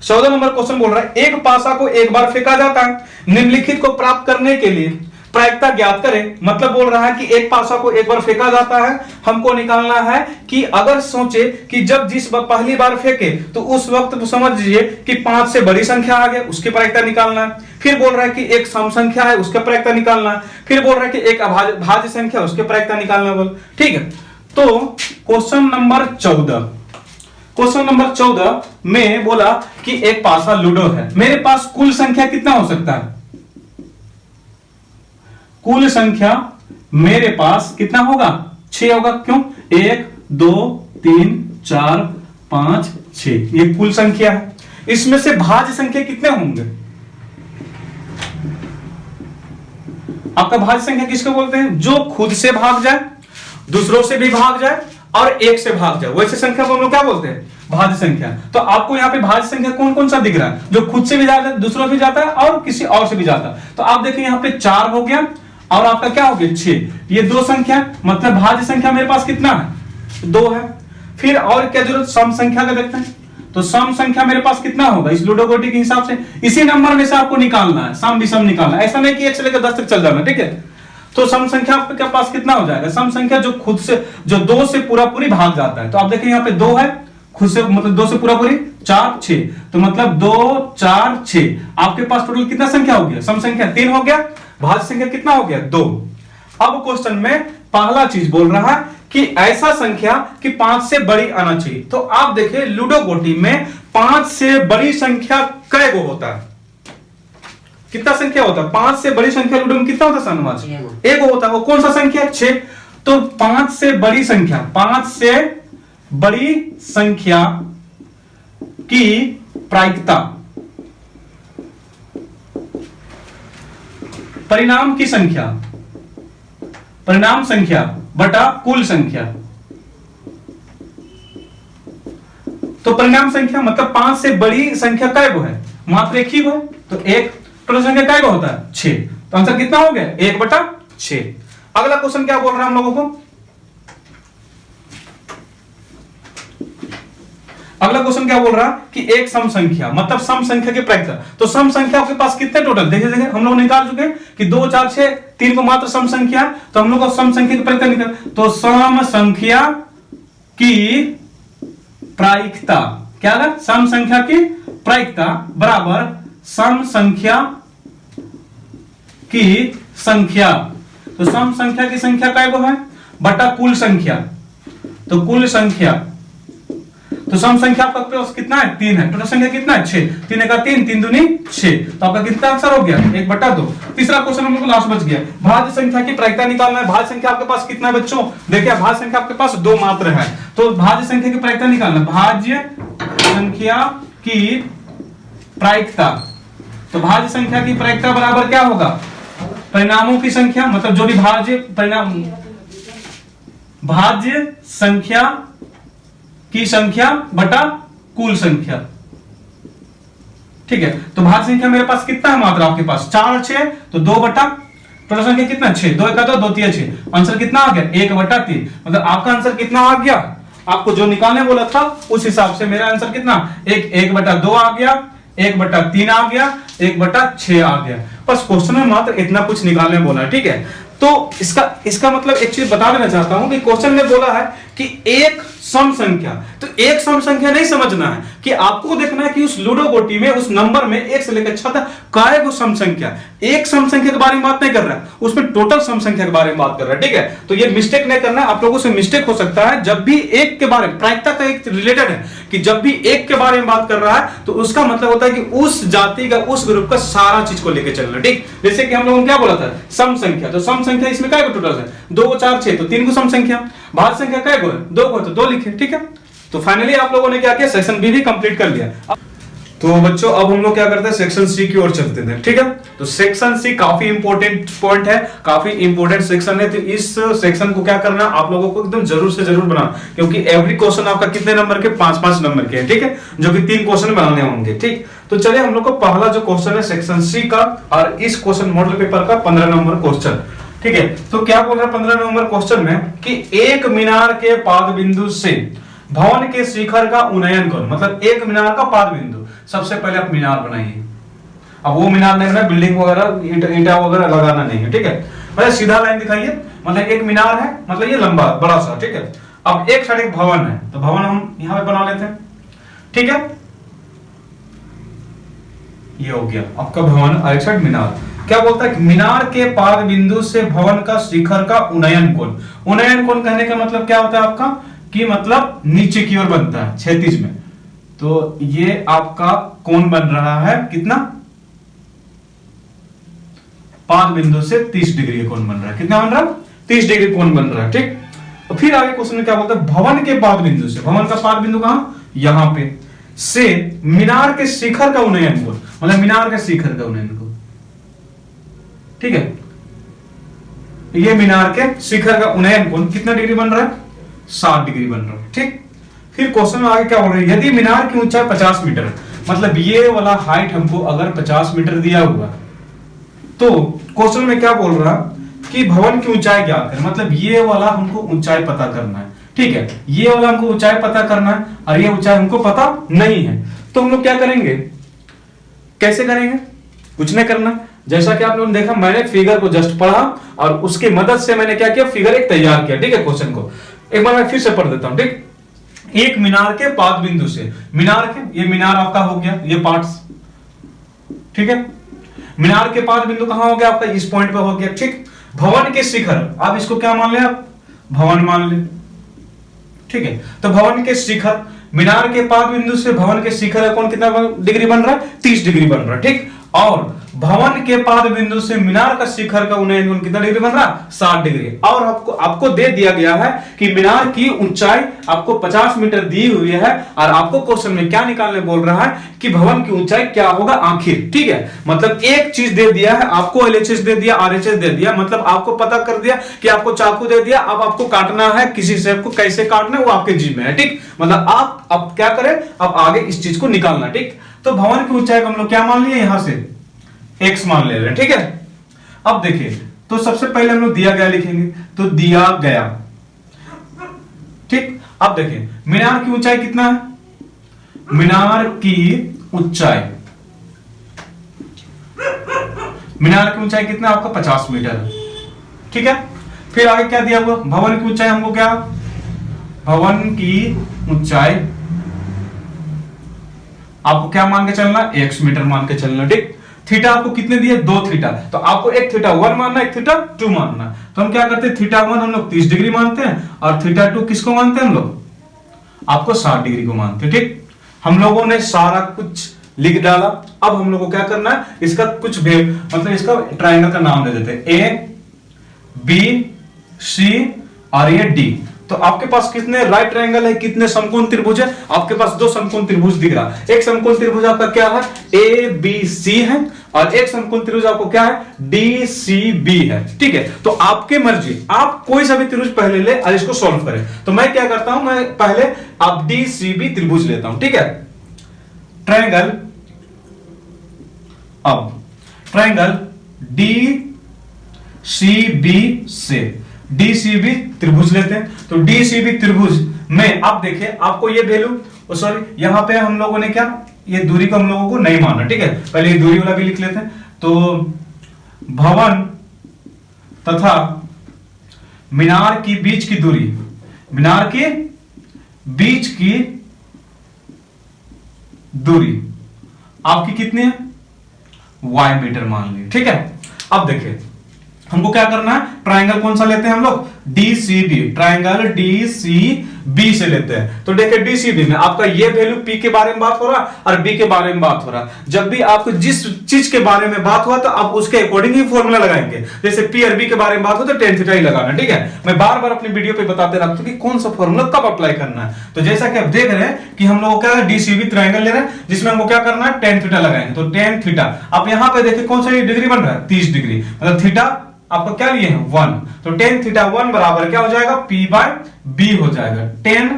14 नंबर क्वेश्चन बोल रहा है एक पासा को एक बार फेंका जाता है, निम्नलिखित को प्राप्त करने के लिए प्रायिकता ज्ञात करें। मतलब बोल रहा है कि एक पासा को एक बार फेंका जाता है, हमको निकालना है कि अगर सोचे कि जब जिस पहली बार फेंके तो उस वक्त तो समझ लीजिए कि 5 से बड़ी संख्या आ गई, उसकी प्रायिकता निकालना है। फिर बोल रहा है कि एक सम संख्या है, उसका प्रायिकता निकालना है। फिर बोल रहा है कि एक भाज्य संख्या, उसके प्रायिकता निकालना बोल, ठीक है? तो क्वेश्चन नंबर 14, क्वेश्चन नंबर 14 में बोला कि एक पासा लूडो है, मेरे पास कुल संख्या कितना हो सकता है? कुल संख्या मेरे पास कितना होगा? 6 होगा। क्यों? 1 2 3 4 5 6, ये कुल संख्या है। इसमें से भाज्य संख्या कितने होंगे? आपका भाज्य संख्या किसको बोलते हैं? जो खुद से भाग जाए, दूसरों से भी भाग जाए और एक से भाग जाए, वैसे संख्या को हम लोग क्या बोलते हैं? भाज्य संख्या। तो आपको यहाँ पे भाज्य संख्या कौन कौन सा दिख रहा है? जो खुद से भी जाता है, दूसरों से भी जाता है और किसी और से भी जाता है। तो आप देखिए यहाँ पे 4 हो गया और आपका क्या हो गया? 6। ये 2 संख्या, मतलब भाज्य संख्या मेरे पास कितना है? 2 है। फिर और क्या जरूरत? सम संख्या का देखते हैं। तो सम संख्या मेरे पास कितना होगा इस लूडो गोटी के हिसाब से? इसी नंबर में से आपको निकालना है, सम विषम निकालना है। ऐसा नहीं कि 1 से लेकर 10 तक चल जाना, ठीक है? तो सम संख्या आपके पास कितना हो जाएगा? सम संख्या जो खुद से, जो 2 से पूरा पूरी भाग जाता है। तो आप देखिए यहाँ पे 2 है, खुद से मतलब 2 से पूरा पूरी 4 6, तो मतलब 2 4 6, आपके पास टोटल कितना संख्या हो गया? सम संख्या 3 हो गया, भाज्य संख्या कितना हो गया? 2। अब क्वेश्चन में पहला चीज बोल रहा है कि ऐसा संख्या कि 5 से बड़ी आना चाहिए। तो आप देखिए लूडो गोटी में 5 से बड़ी संख्या कै गो होता है? कितना संख्या होता है? 5 से बड़ी संख्या लूडो में कितना होता है सनवाज? एक होता है। वो कौन सा संख्या? 6। तो 5 से बड़ी संख्या, 5 से बड़ी संख्या की प्रायिकता, परिणाम की संख्या, परिणाम संख्या बटा कुल संख्या। तो परिणाम संख्या मतलब 5 से बड़ी संख्या कै गो है? मात्र एक ही गो है। तो एक टोटल संख्या कै गो होता है? 6। तो आंसर कितना हो गया? 1/6। अगला क्वेश्चन क्या बोल रहा है हम लोगों को? अगला क्वेश्चन क्या बोल रहा है कि एक सम संख्या, मतलब सम संख्या की प्रायिकता। तो सम संख्या आपके पास कितने टोटल, देखिए देखिए हम लोग निकाल चुके कि 2 4 6 3 को मात्र सम संख्या, तो हम लोग को सम संख्या की प्रायिकता निकाल, तो सम संख्या की प्रायिकता क्या है, सम संख्या की प्रायिकता बराबर सम संख्या की संख्या। तो सम संख्या की संख्या काय को है बटा कुल संख्या, तो कुल संख्या, तो सम संख्या आपका पास कितना है 3 है, टोटल संख्या कितना है 6, 3 का 3 3 दूनी 6, तो आपका कितना आंसर हो गया 1/2। तीसरा क्वेश्चन हम लोग को लास्ट बच गया, भाज्य संख्या की प्रायिकता निकालना है। भाज्य संख्या आपके पास कितना है बच्चों, देखिए भाज्य संख्या आपके पास 2 मात्र है, तो भाज्य संख्या की प्रायिकता निकालना, भाज्य संख्या की प्रायिकता, तो भाज्य संख्या की प्रायिकता बराबर क्या होगा, परिणामों की संख्या, मतलब जो भी भाज्य परिणाम, भाज्य संख्या की संख्या बटा कुल संख्या। ठीक है, तो भाज्य संख्या मेरे पास कितना है मात्र आपके पास 4 और 6, तो 2 बटा टोटल संख्या कितना 6, 2 का 2 2 3 6, आंसर कितना आ गया 1/3। मतलब आपका आंसर कितना आ गया, आपको जो निकालने बोला था उस हिसाब से मेरा आंसर कितना 1/2 आ गया, 1/3 आ गया, 1/6 आ गया। बस क्वेश्चन में मात्र इतना कुछ निकालने बोला है। ठीक है, तो इसका मतलब एक चीज बता देना चाहता हूं कि क्वेश्चन में बोला है कि एक सम संख्या, तो एक सम संख्या नहीं समझना है कि आपको देखना है कि उस लूडो गोटी में उस नंबर में 1 से लेकर 6 तक काय को सम संख्या, एक सम संख्या के बारे में बात नहीं कर रहा है, उसमें टोटल सम संख्या के बारे में बात कर रहा है। ठीक है, तो ये मिस्टेक नहीं करना है, आप लोगों से मिस्टेक हो सकता है जब भी एक के बारे में, प्रायिकता का एक रिलेटेड है कि जब भी एक के बारे में बात कर रहा है तो उसका मतलब होता है कि उस जाति का, उस ग्रुप का सारा चीज को लेकर चलना। ठीक, जैसे कि हम लोगों ने क्या बोला था सम संख्या, तो सम संख्या इसमें काय को टोटल है 2 4 6, तो 3 को सम संख्या, भाज्य संख्या काय को है 2 को, तो 2 लिखे। ठीक है, तो फाइनली आप लोगों ने क्या किया, सेक्शन बी भी कंप्लीट कर लिया। तो बच्चों अब हम लोग क्या करते हैं, सेक्शन सी की ओर चलते हैं। ठीक है, तो सेक्शन सी काफी इंपॉर्टेंट पॉइंट है, काफी इंपॉर्टेंट सेक्शन है, तो इस सेक्शन को क्या करना आप लोगों को एकदम जरूर से जरूर बनाना, क्योंकि एवरी क्वेश्चन आपका कितने नंबर के 5-5 नंबर के हैं। ठीक है, जो कि 3 क्वेश्चन बनाने होंगे। ठीक, तो चलिए हम लोग को पहला जो क्वेश्चन है सेक्शन सी का, और इस क्वेश्चन मॉडल पेपर का 15 नंबर क्वेश्चन। ठीक है, तो क्या बोल रहा है 15 नंबर क्वेश्चन में कि एक मीनार के पाद बिंदु से भवन के शिखर का उन्नयन करो, मतलब एक मीनार का पाद बिंदु, सबसे पहले आप मीनार बनाइए। अब वो मीनार नहीं बना, बिल्डिंग वगैरह ईंटा वगैरह लगाना नहीं है। ठीक है, मतलब सीधा लाइन दिखाइए, मतलब एक मीनार है, मतलब ये लंबा बड़ा सा। ठीक है, अब एक साइड एक भवन है, तो भवन हम यहां पे बना लेते हैं। ठीक है, ये हो गया आपका भवन, और एक साइड मीनार। क्या बोलता है कि मीनार के पाद बिंदु से भवन का शिखर का उन्नयन कोण। उन्नयन कोण कहने का मतलब क्या होता है आपका, कि मतलब नीचे की ओर बनता है क्षैतिज में, तो ये आपका कोण बन रहा है कितना, पाद बिंदु से 30 डिग्री कोण बन रहा है। कितना बन रहा है 30 डिग्री कोण बन रहा है। ठीक, तो फिर आगे क्वेश्चन में क्या बोलता है, भवन के पाद बिंदु से, भवन का पाद बिंदु कहां, यहां पे, से मीनार के शिखर का उन्नयन कोण, मतलब मीनार के शिखर का उन्नयन कोण। ठीक है, ये मीनार के शिखर का उन्नयन कोण कितना डिग्री बन रहा है 60 डिग्री बन रहा है। ठीक, फिर क्वेश्चन में आगे क्या बोल रहे हैं, यदि मीनार की ऊंचाई 50 मीटर है, मतलब ये वाला हाइट हमको अगर 50 मीटर दिया हुआ, तो क्वेश्चन में क्या बोल रहा है कि भवन की ऊंचाई क्या करें, मतलब ये वाला हमको ऊंचाई पता करना है। ठीक है, ये वाला हमको ऊंचाई पता करना है और ये ऊंचाई हमको पता नहीं है, तो हम लोग क्या करेंगे, कैसे करेंगे, कुछ नहीं करना। जैसा कि आप लोगों ने देखा, मैंने फिगर को जस्ट पढ़ा और उसकी मदद से मैंने क्या किया, फिगर एक तैयार किया। ठीक है, क्वेश्चन को एक बार मैं फिर से पढ़ देता हूं। ठीक, एक मीनार के पाद बिंदु से, मीनार के, ये मीनार आपका हो गया, ये पार्ट्स। ठीक है, मीनार के पाद बिंदु कहां हो गया आपका, इस पॉइंट पे हो गया। ठीक, भवन के शिखर, आप इसको क्या मान ले, आप भवन मान ले। ठीक है, तो भवन के शिखर, मीनार के पाद बिंदु से भवन के शिखर का कोण कितना डिग्री बन रहा है 30 डिग्री बन रहा है। ठीक, और भवन के पाद बिंदु से मीनार का शिखर का उन्नयन कोण कितना डिग्री बन रहा है 60 डिग्री। और आपको दे दिया गया है कि मीनार की ऊंचाई आपको 50 मीटर दी हुई है, और आपको क्वेश्चन में क्या निकालने बोल रहा है कि भवन की ऊंचाई क्या होगा आखिर। ठीक है, मतलब एक चीज दे दिया है आपको, LHS दे दिया, RHS दे दिया, मतलब आपको पता कर दिया कि आपको चाकू दे दिया, अब आपको काटना है, किसी से आपको कैसे काटना है वो आपके जी में है। ठीक, मतलब आप अब क्या करें, अब आगे इस चीज को निकालना। ठीक, तो भवन की ऊंचाई को हम लोग क्या मान लिए, यहां से x मान ले रहे हैं। ठीक है, अब देखिए, तो सबसे पहले हम लोग दिया गया लिखेंगे, तो दिया गया। ठीक, अब देखिए मीनार की ऊंचाई कितना है, मीनार की ऊंचाई, मीनार की ऊंचाई कितना आपका 50 मीटर, ठीक है। फिर आगे क्या दिया हुआ, भवन की ऊंचाई हमको क्या, भवन की ऊंचाई आपको क्या मान के चलना, x मीटर मान के चलना, ठीक। थीटा आपको कितने दिए, 2 थीटा, तो आपको एक थीटा 1 मानना, एक थीटा 2 मानना। तो हम क्या करते हैं, थीटा 1 हम लोग 30 डिग्री मानते हैं और थीटा 2 किसको मानते हैं हम लोग, आपको 60 डिग्री को मानते हैं, ठीक। हम लोगों ने सारा कुछ लिख डाला। अब हम लोग को क्या करना है, इसका कुछ मतलब इसका ट्रायंगल का नाम दे देते हैं, ए बी सी और ये डी। तो आपके पास कितने राइट ट्रायंगल है, कितने समकोण त्रिभुज है, आपके पास 2 समकोण त्रिभुज दिख रहा है। एक समकोण त्रिभुज आपका क्या है, ए बी सी है, और एक समकोण त्रिभुज आपको क्या है, डी सी बी है, ठीक है। तो आपके मर्जी, आप कोई सा भी त्रिभुज पहले ले और इसको सॉल्व करें। तो मैं क्या करता हूं, मैं पहले आप डी सी बी त्रिभुज लेता हूं, ठीक है। ट्रायंगल, अब ट्रायंगल डी सी बी से डीसीबी त्रिभुज लेते हैं। तो डीसीबी त्रिभुज में आप देखिए, आपको ये वैल्यू, सॉरी यहां पे हम लोगों ने क्या, ये दूरी को हम लोगों को नहीं माना, ठीक है। पहले ये दूरी वाला भी लिख लेते हैं। तो भवन तथा मीनार की बीच की दूरी, मीनार के बीच की दूरी आपकी कितनी है, y मीटर मान ली, ठीक है। अब देखिए हमको क्या करना है, ट्रायंगल कौन सा लेते हैं हम लोग, डीसीबी, ट्रायंगल डीसीबी से लेते हैं। तो देखिए डीसीबी में आपका ये वैल्यू पी के बारे में बात हो रहा है और बी के बारे में बात हो रहा है। जब भी आपको जिस चीज के बारे में बात हुआ तो आप उसके अकॉर्डिंग ही फॉर्मूला लगाएंगे। जैसे पी और बी के बारे में बात हो तो टेन थीटा ही लगाना, ठीक है। मैं बार बार अपनी वीडियो पे बताते रहता हूं कि कौन सा फॉर्मूला कब अप्लाई करना है। तो जैसा कि आप देख रहे हैं कि हम लोग क्या है, डीसीबी ट्रायंगल ले रहे हैं जिसमें हमको क्या करना है, टेन थीटा लगाएंगे। तो टेन थीटा, आप यहां पे देखिए कौन सा डिग्री बन रहा है, 30 डिग्री, मतलब थीटा आपको क्या लिए हैं 1। तो टेन थीटा 1 बराबर क्या हो जाएगा, P बाय बी हो जाएगा। टेन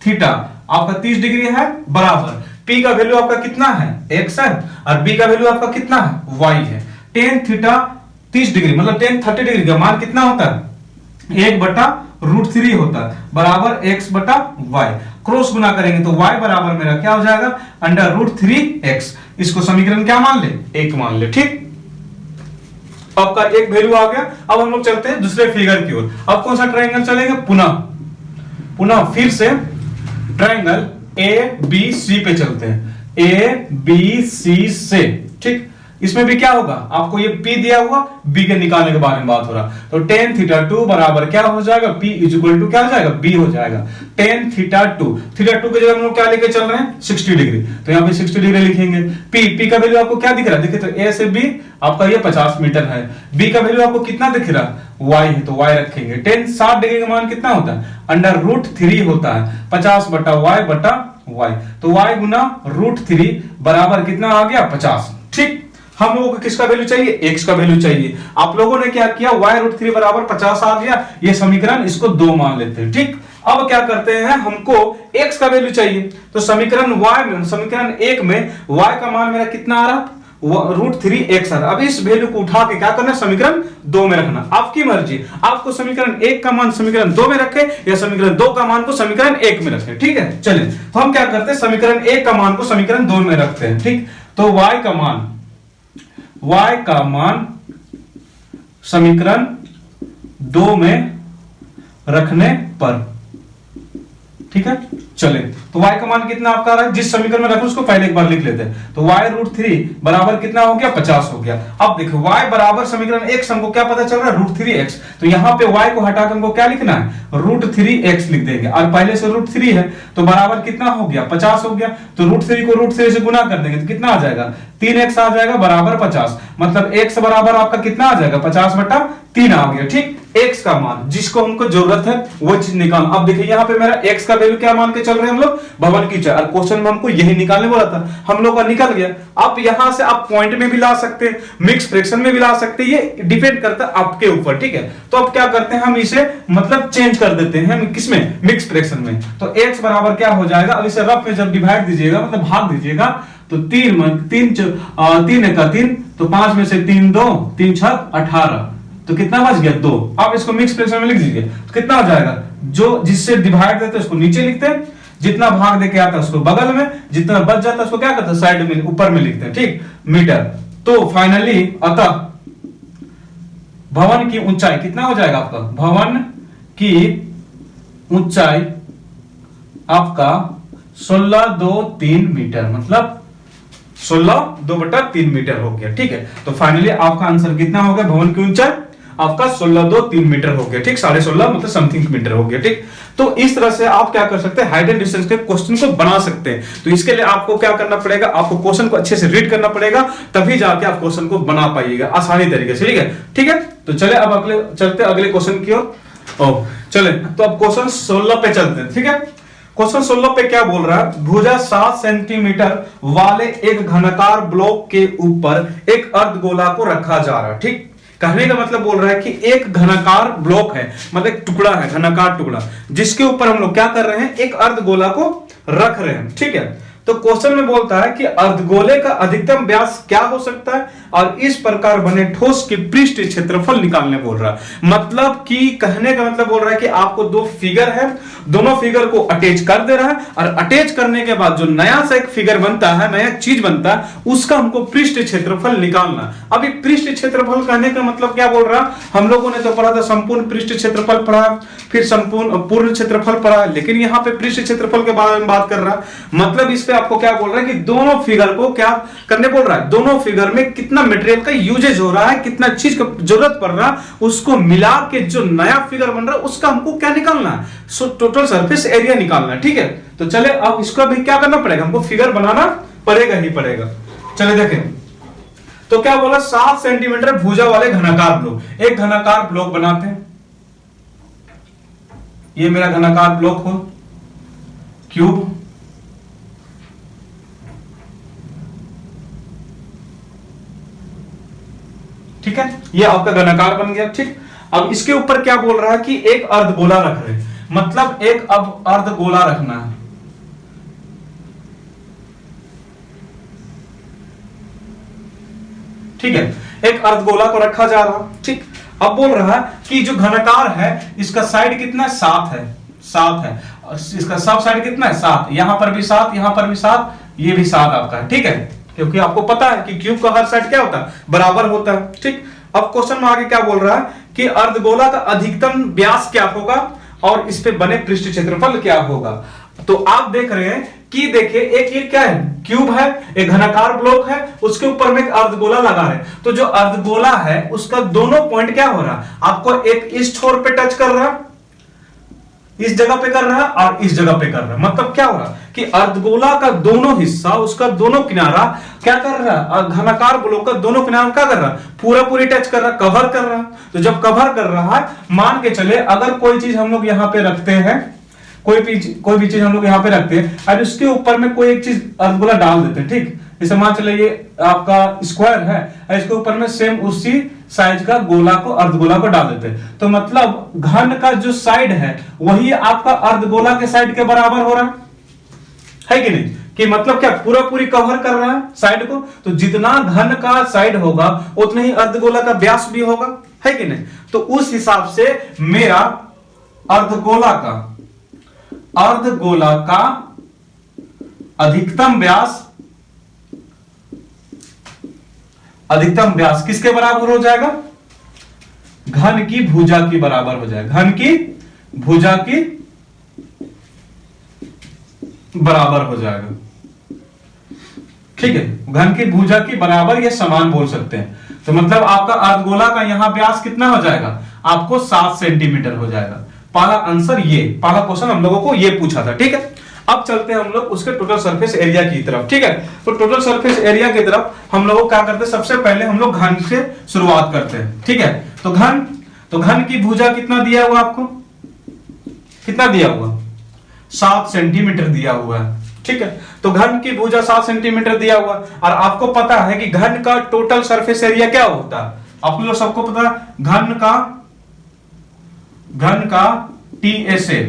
थीटा आपका 30 डिग्री है बराबर P का वैल्यू आपका कितना है, x है, और B का वैल्यू आपका कितना है, y है। टेन थीटा 30 डिग्री मतलब टेन 30 डिग्री का मान कितना होता है, 1/√3 होता है, बराबर x बटा y। क्रॉस गुना करेंगे तो y बराबर मेरा क्या हो जाएगा, √3x। इसको समीकरण क्या मान ले, 1 मान ले, ठीक। आपका एक वैल्यू आ गया। अब हम लोग चलते हैं दूसरे फिगर की ओर। अब कौन सा ट्रायंगल चलेंगे, पुनः फिर से ट्रायंगल ए बी सी पे चलते हैं, ए बी सी से, ठीक। इसमें भी क्या होगा, आपको ये P दिया हुआ, B के निकालने के बारे में बात हो रहा। तो टेन थीटा 2 बराबर क्या हो जाएगा, P इक्वल टू क्या हो जाएगा, B हो जाएगा। टेन थीटा 2 के जगह हम लोग क्या लेके चल रहे हैं, 60 डिग्री। तो यहाँ पे 60 डिग्री लिखेंगे। P का वैल्यू आपको क्या दिख रहा है, देखिए तो A से B आपका ये 50 मीटर है। B का वैल्यू आपको कितना दिख रहा है, Y है, तो Y रखेंगे। टेन 60 डिग्री का मान कितना होता है, √3 होता है, 50 बटा Y। तो Y गुना √3 बराबर कितना आ गया, 50, ठीक। हम लोगों को किसका वैल्यू चाहिए, x का वैल्यू चाहिए। आप लोगों ने क्या किया, y√3 बराबर 50 आ गया, ये समीकरण इसको 2 मान लेते हैं, ठीक। अब क्या करते हैं, हमको x का वैल्यू चाहिए। तो समीकरण समीकरण 1 में y का मान मेरा कितना आ रहा, √3x आ रहा। अब इस वैल्यू को उठा के क्या करना, समीकरण 2 में रखना। आपकी मर्जी, आपको समीकरण 1 का मान समीकरण 2 में रखे या समीकरण 2 का मान को समीकरण 1 में रखे, ठीक है। चलिए तो हम क्या करते हैं, समीकरण 1 का मान को समीकरण 2 में रखते हैं, ठीक। तो y का मान समीकरण 2 में रखने पर, ठीक है। चले तो y का मान कितना आपका आ रहा है, जिस समीकरण में रखो उसको पहले एक बार लिख लेते हैं। तो y√3 बराबर कितना हो गया, 50 हो गया। अब देखो y बराबर समीकरण 1 हमको क्या पता चल रहा है, √3x। तो यहाँ पे y को हटा के हमको क्या लिखना है, √3x लिख देंगे, और पहले से √3 है तो बराबर कितना हो गया, 50 हो गया। तो √3 को √3 से गुना कर देंगे तो कितना आ जाएगा, 3x आ जाएगा बराबर 50। मतलब x बराबर आपका कितना आ जाएगा, 50/3 आ गया, ठीक। x का मान जिसको हमको जरूरत है वो चीज निकाल। अब देखिए यहाँ पे मेरा x का वैल्यू क्या मान के चल रहे हैं हम लोग, भवन की ऊंचाई, और क्वेश्चन में हमको यही निकालने बोला था, हम लोग का निकल गया। आप यहां से आप पॉइंट में भी ला सकते हैं, मिक्स फ्रैक्शन में भी ला सकते हैं, ये डिपेंड करता है आपके ऊपर, ठीक है। तो अब क्या करते हैं, हम इसे मतलब चेंज कर देते हैं, किसमें, मिक्स फ्रैक्शन में। तो x बराबर क्या हो जाएगा, अब इसे रफ में जब डिवाइड दीजिएगा मतलब भाग दीजिएगा, तो 3 तो 5 में से 3 2, 3 6 18, तो कितना बच गया 2। आप इसको मिक्स फ्रैक्शन में लिख दीजिए तो कितना हो जाएगा, जो जिससे डिवाइड देते हैं उसको नीचे लिखते हैं, जितना भाग देके आता है उसको बगल में, जितना बच जाता है उसको क्या करते हैं साइड में ऊपर में लिखते हैं, ठीक, मीटर। तो फाइनली अतः भवन की ऊंचाई कितना हो जाएगा आपका, भवन की ऊंचाई आपका 1623 मीटर, मतलब 16/2 मीटर हो गया, ठीक है। तो फाइनली आपका आंसर कितना हो गया, भवन की ऊंचाई आपका 16/2 मीटर हो गया, ठीक, 16.5 मतलब समथिंग मीटर हो गया, ठीक। तो इस तरह से आप क्या कर सकते हैं, हाइट एंड डिस्टेंस के क्वेश्चन को बना सकते हैं। तो इसके लिए आपको क्या करना पड़ेगा, आपको क्वेश्चन को अच्छे से रीड करना पड़ेगा, तभी जाके आप क्वेश्चन को बना पाइएगा आसानी तरीके से, ठीक है, ठीक है। तो चले अब अगले चलते अगले क्वेश्चन की ओर। चले तो अब क्वेश्चन 16 पे चलते हैं, ठीक है। क्वेश्चन 16 पे क्या बोल रहा है, भुजा 7 सेंटीमीटर वाले एक घनाकार ब्लॉक के ऊपर एक अर्धगोला को रखा जा रहा है, ठीक। कहने का मतलब बोल रहा है कि एक घनाकार ब्लॉक है, मतलब एक टुकड़ा है, घनाकार टुकड़ा, जिसके ऊपर हम लोग क्या कर रहे हैं, एक अर्धगोला को रख रहे हैं, ठीक है। तो क्वेश्चन में बोलता है कि अर्धगोले का अधिकतम व्यास क्या हो सकता है और इस प्रकार बने ठोस के पृष्ठ क्षेत्रफल निकालने बोल रहा है। मतलब कि कहने का मतलब बोल रहा है कि आपको दो फिगर है, दोनों फिगर को अटैच कर दे रहा है और अटैच करने के बाद जो नया सा एक फिगर बनता है, नया चीज बनता है, उसका हमको पृष्ठ क्षेत्रफल निकालना। अभी पृष्ठ क्षेत्रफल कहने का मतलब क्या बोल रहा है, हम लोगों ने तो पढ़ा था संपूर्ण पृष्ठ क्षेत्रफल पढ़ा, फिर संपूर्ण पूर्ण क्षेत्रफल पढ़ा, लेकिन यहाँ पे पृष्ठ क्षेत्रफल के बारे में बात कर रहा है। मतलब इस पे आपको क्या बोल रहा है कि दोनों फिगर को क्या करने बोल रहा है, दोनों फिगर में कितना मटेरियल का यूजेज हो रहा है, कितना चीज का जरूरत पड़ रहा है, उसको मिला के जो नया फिगर बन रहा है उसका हमको क्या निकालना है, सो टोटल सरफेस एरिया निकालना है, ठीक है। तो चले अब इसका भी क्या करना पड़ेगा, हमको फिगर बनाना पड़ेगा ही पड़ेगा। चले देखें तो क्या बोला, 7 सेंटीमीटर भुजा वाले घनाकार ब्लॉक, एक घनाकार ब्लॉक बनाते हैं, ये मेरा घनाकार ब्लॉक हो क्यूब, ठीक है, ये आपका घनाकार बन गया, ठीक। अब इसके ऊपर क्या बोल रहा है कि एक अर्धगोला रख रहे, मतलब एक अब अर्धगोला रखना है, ठीक है, एक अर्धगोला को रखा जा रहा, ठीक। अब बोल रहा है कि जो घनाकार है इसका साइड कितना है, 7 है, 7 है, और इसका सब साइड कितना है, 7, यहां पर भी 7, यहां पर भी 7, ये भी 7 आपका है, ठीक है, क्योंकि आपको पता है कि क्यूब का हर साइड क्या होता है, बराबर होता है, ठीक। अब क्वेश्चन में आगे क्या बोल रहा है कि अर्धगोला का अधिकतम व्यास क्या होगा और इस पे बने पृष्ठ क्षेत्रफल क्या होगा। तो आप देख रहे हैं कि देखिए एक ये क्या है, क्यूब है, एक घनाकार ब्लॉक है, उसके ऊपर में एक अर्धगोला लगा है। तो जो अर्धगोला है उसका दोनों पॉइंट क्या हो रहा है, आपको एक इस छोर पे टच कर रहा है, इस जगह पे कर रहा है और इस जगह पे कर रहा है। मतलब क्या हो रहा है कि अर्धगोला का दोनों हिस्सा, उसका दोनों किनारा क्या कर रहा है, और घनाकार ब्लॉक का दोनों किनारा क्या कर रहा है, पूरी टच कर रहा है, कवर कर रहा है। तो जब कवर कर रहा है, मान के चले अगर कोई चीज हम लोग यहाँ पे रखते हैं, कोई भी चीज हम लोग यहाँ पे रखते हैं और उसके ऊपर में कोई एक चीज अर्धगोला डाल देते हैं, ठीक। जैसे मान चले ये आपका स्क्वायर है और इसके ऊपर में सेम उसी साइज का गोला को, अर्धगोला को डाल देते हैं, तो मतलब घन का जो साइड है वही आपका अर्धगोला के साइड के बराबर हो रहा है कि नहीं, कि मतलब क्या पूरी कवर कर रहा है साइड को। तो जितना घन का साइड होगा उतना ही अर्धगोला का व्यास भी होगा, है कि नहीं। तो उस हिसाब से मेरा अर्धगोला का अधिकतम व्यास किसके बराबर हो जाएगा, घन की भुजा की बराबर हो जाएगा, घन की भुजा की बराबर हो जाएगा, ठीक है। घन की भुजा की बराबर या समान बोल सकते हैं। तो मतलब आपका अर्धगोला का यहां व्यास कितना हो जाएगा, आपको 7 सेंटीमीटर हो जाएगा। पहला आंसर ये, पहला क्वेश्चन हम लोगों को ये पूछा था, ठीक है। अब चलते हैं हम लोग उसके टोटल सरफेस एरिया की तरफ, ठीक है। तो टोटल सरफेस एरिया की तरफ हम लोग क्या करते हैं, सबसे पहले हम लोग घन से शुरुआत करते हैं, ठीक है। तो घन की भुजा कितना दिया हुआ आपको, कितना दिया हुआ, 7 सेंटीमीटर दिया हुआ है, ठीक है। तो घन की भुजा 7 सेंटीमीटर दिया हुआ, और आपको पता है कि घन का टोटल सरफेस एरिया क्या होता है, आप लोग सबको पता है, घन का टीएसए।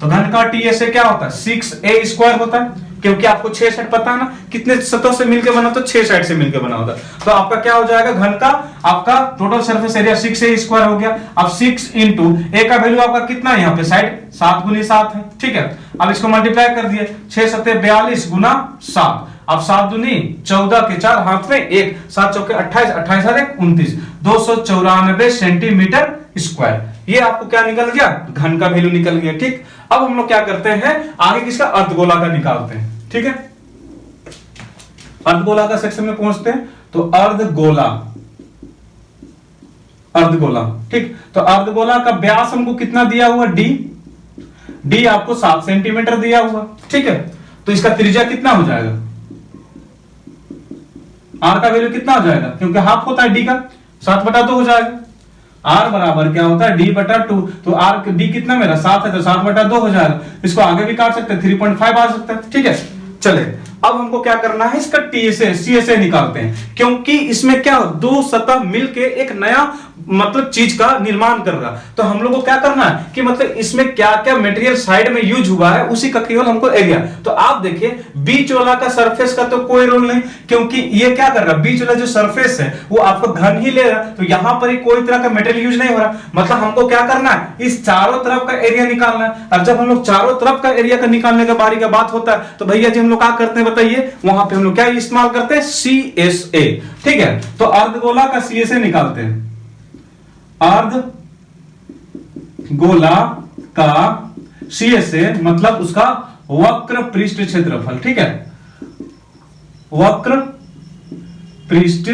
तो घन का टीएसए क्या होता है, 6a स्क्वायर होता है, क्योंकि आपको 6 सेट पता है ना, कितने सतहों से मिलकर बना, तो 6 साइड से मिलकर बना होता। तो आपका क्या हो जाएगा, घन का आपका total surface area 6a square हो गया। अब 6 इंटू a का वैल्यू आपका कितना है यहाँ पे साइड 7 गुनी 7 है, ठीक है। अब इसको मल्टीप्लाई कर दिए, 6 सत्ते 42 गुना 7। अब 7 दूनी 14 के 4 हाथ में 1, 7 चौके 28, 28 और 1 29, 294 सेंटीमीटर स्क्वायर। ये आपको क्या निकल गया, घन का वैल्यू निकल गया, ठीक। अब हम लोग क्या करते हैं, आगे किसका, अर्धगोला का निकालते हैं, ठीक है। अर्धगोला का सेक्शन में पहुंचते हैं। तो अर्धगोला, अर्धगोला, ठीक। तो अर्धगोला का व्यास हमको कितना दिया हुआ, डी आपको 7 सेंटीमीटर दिया हुआ, ठीक है। तो इसका त्रिज्या कितना हो जाएगा, आर का वैल्यू कितना हो जाएगा, क्योंकि हाफ होता है डी का, 7/2 हो जाएगा। आर बराबर क्या होता है, d/2। तो आर डी कितना मेरा 7 है, तो 7/2 हो जाएगा। इसको आगे भी काट सकते हैं, 3.5 आ सकता है, ठीक है। चले, अब हमको क्या करना है, इसका टीएसए सीएसए निकालते हैं, क्योंकि इसमें क्या दो सतह मिलके एक नया मतलब चीज का निर्माण कर रहा। तो हम लोग को क्या करना है कि मतलब इसमें क्या क्या मटेरियल साइड में यूज हुआ है, उसी का केवल हमको एरिया। तो आप देखिए बीच वाला का सरफेस का तो कोई रोल नहीं, क्योंकि ये क्या कर रहा है, बीच वाला जो सरफेस है वो आपको घन ही ले रहा, तो यहां पर ही कोई तरह का मटेरियल यूज नहीं हो रहा। मतलब हमको क्या करना है, इस चारों तरफ का एरिया निकालना है। और जब हम लोग चारों तरफ का एरिया का निकालने का बारी का बात होता है, तो भैया जी हम लोग क्या करते हैं बताइए, वहां पे हम लोग क्या इस्तेमाल करते हैं, सीएसए, ठीक है। तो अर्धगोला का सीएसए निकालते हैं। अर्धगोला का सीएसए मतलब उसका वक्र पृष्ठ क्षेत्रफल, ठीक है। वक्र पृष्ठ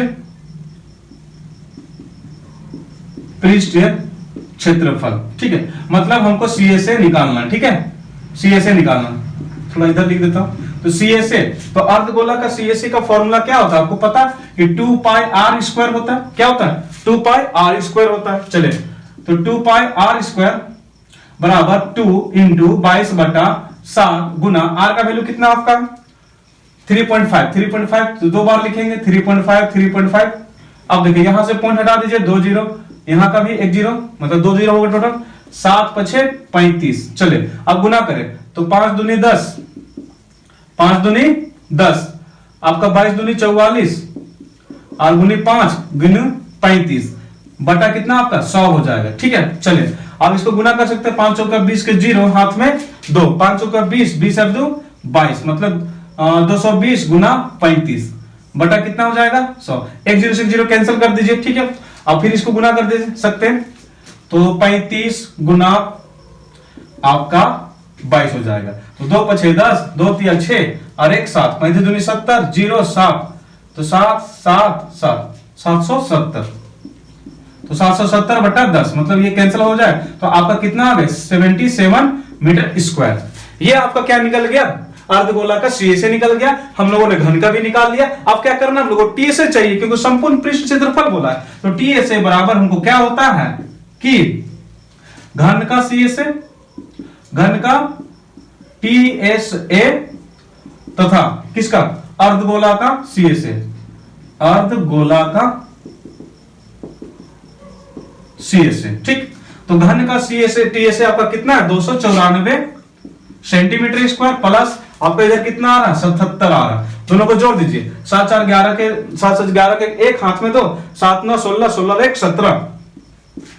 क्षेत्रफल, ठीक है। मतलब हमको सीएसए निकालना, ठीक है, सीएसए निकालना। थोड़ा इधर लिख देता हूं। तो सीएसए, तो अर्धगोला का सीएसए का फॉर्मूला क्या होता है आपको पता है कि 2πr² होता है। क्या होता है, 2πr² होता है। चले, तो 2πr² बराबर 2 इंटू 22/7 गुना आर का वैल्यू कितना आपका 3.5 तो 2 बार लिखेंगे 3.5। अब देखिए यहां से पॉइंट हटा दीजिए, 2 0, यहां का भी 1 0, मतलब 2 0 होगा टोटल। 7 5 35। चले, अब गुना करें तो 5 दूनी 10, 5 दूनी 10, आपका 22 दूनी 44 और गुनी 5 गुनी 35 बटा कितना आपका 100 हो जाएगा, ठीक है। चलिए अब इसको गुना कर सकते हैं, 5 चौका 20 के 0 हाथ में 2, 5 चौका 20, 20 और 2 22, मतलब 220 गुना 35 बटा कितना हो जाएगा 100। 1 0 से 0 कैंसिल कर दीजिए, ठीक है। अब फिर इसको गुना कर दे सकते हैं, तो 35 गुना आपका 22 हो जाएगा। तो 2 5 10, 2 3 6 और 1 7, 35 दूनी 70, 0 7, तो 7 7 7 770, तो 770 बटा 10, मतलब ये कैंसिल हो जाए तो आपका कितना आ गया 77 मीटर स्क्वायर। ये आपका क्या निकल गया, अर्धगोला का सीएसए निकल गया। हम लोगों ने घन का भी निकाल लिया। अब क्या करना, हम लोगों को टीएसए चाहिए, क्योंकि संपूर्ण पृष्ठ क्षेत्रफल बोला है। तो टीएसए बराबर हमको क्या होता है कि घन का सीएसए, घन का टीएसए तथा किसका, अर्धगोला का सीएसए, अर्धगोला का सीएसए, ठीक। तो घन का सीएसए टीएसए आपका कितना है 294 सेंटीमीटर स्क्वायर, प्लस आपका इधर कितना आ रहा है 77 आ रहा है। दोनों को जोड़ दीजिए, 7 4 11 के 7 7 11 के एक हाथ में 2, 7 9 16, 16 और 1 17,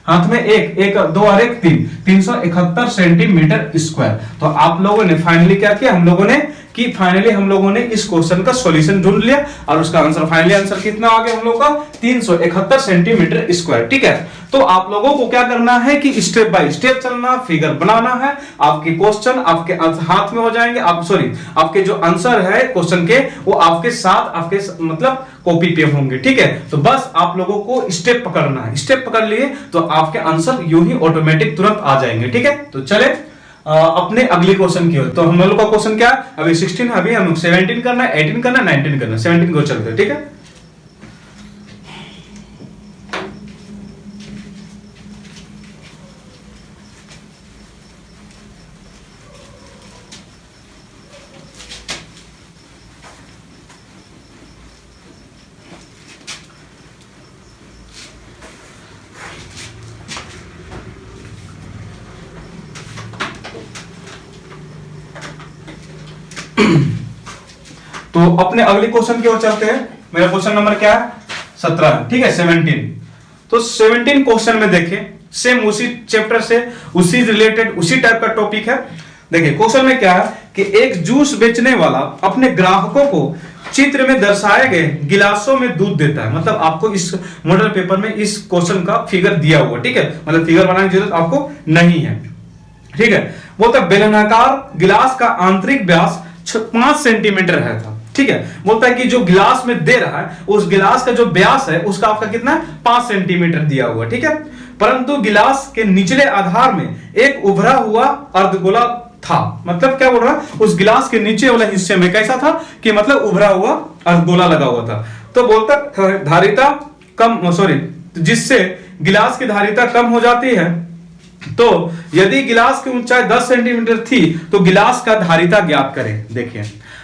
हाथ में 1 2 और 1 3, 371 सेंटीमीटर स्क्वायर। तो आप लोगों ने फाइनली क्या किया, हम लोगों ने कि फाइनली हम लोगों ने इस क्वेश्चन का सॉल्यूशन ढूंढ लिया और उसका आंसर फाइनली आंसर कितना आ गया हम लोग का 371 सेंटीमीटर स्क्वायर, ठीक है। तो आप लोगों को क्या करना है कि स्टेप बाय स्टेप चलना, फिगर बनाना है। आपके क्वेश्चन आपके हाथ में हो जाएंगे, आप सॉरी आपके जो आंसर है क्वेश्चन के वो आपके साथ आपके मतलब कॉपी पे होंगे, ठीक है। तो बस आप लोगों को स्टेप पकड़ना है, स्टेप पकड़ लिए तो आपके आंसर यूं ही ऑटोमेटिक तुरंत आ जाएंगे, ठीक है। तो चले अपने अगले क्वेश्चन की ओर। तो हम लोग का क्वेश्चन क्या है, अभी 16, अभी हम लोग 17 करना है, 18 करना है, 19 करना है, 17 को चलते हैं, ठीक है। तो अपने अगले क्वेश्चन की ओर चलते हैं। मेरा क्वेश्चन नंबर क्या है? 17, ठीक है, 17। तो 17 क्वेश्चन में देखें, सेम उसी चैप्टर से उसी रिलेटेड उसी टाइप का टॉपिक है। देखिए क्वेश्चन में क्या है कि एक जूस बेचने वाला अपने ग्राहकों को चित्र में दर्शाए गए गिलासों में दूध देता है। मतलब आपको इस मॉडल पेपर में इस क्वेश्चन का फिगर दिया हुआ, ठीक है, मतलब फिगर बनाने की जरूरत आपको नहीं है, ठीक है। बोलता है बेलनाकार गिलास का आंतरिक व्यास 5 सेंटीमीटर है था, ठीक है। बोलता है कि जो गिलास में दे रहा है उस गिलास का जो व्यास है उसका आपका कितना है? 5 सेंटीमीटर दिया हुआ, ठीक है। परंतु गिलास के निचले आधार में एक उभरा हुआ अर्धगोला था। मतलब क्या बोल रहा है? उस गिलास के नीचे वाले हिस्से में कैसा था कि मतलब उभरा हुआ अर्धगोला लगा हुआ था। तो बोलता धारिता कम, सॉरी, जिससे गिलास की धारिता कम हो जाती है। तो यदि गिलास की ऊंचाई 10 सेंटीमीटर थी तो गिलास का धारिता ज्ञात करें। देखिए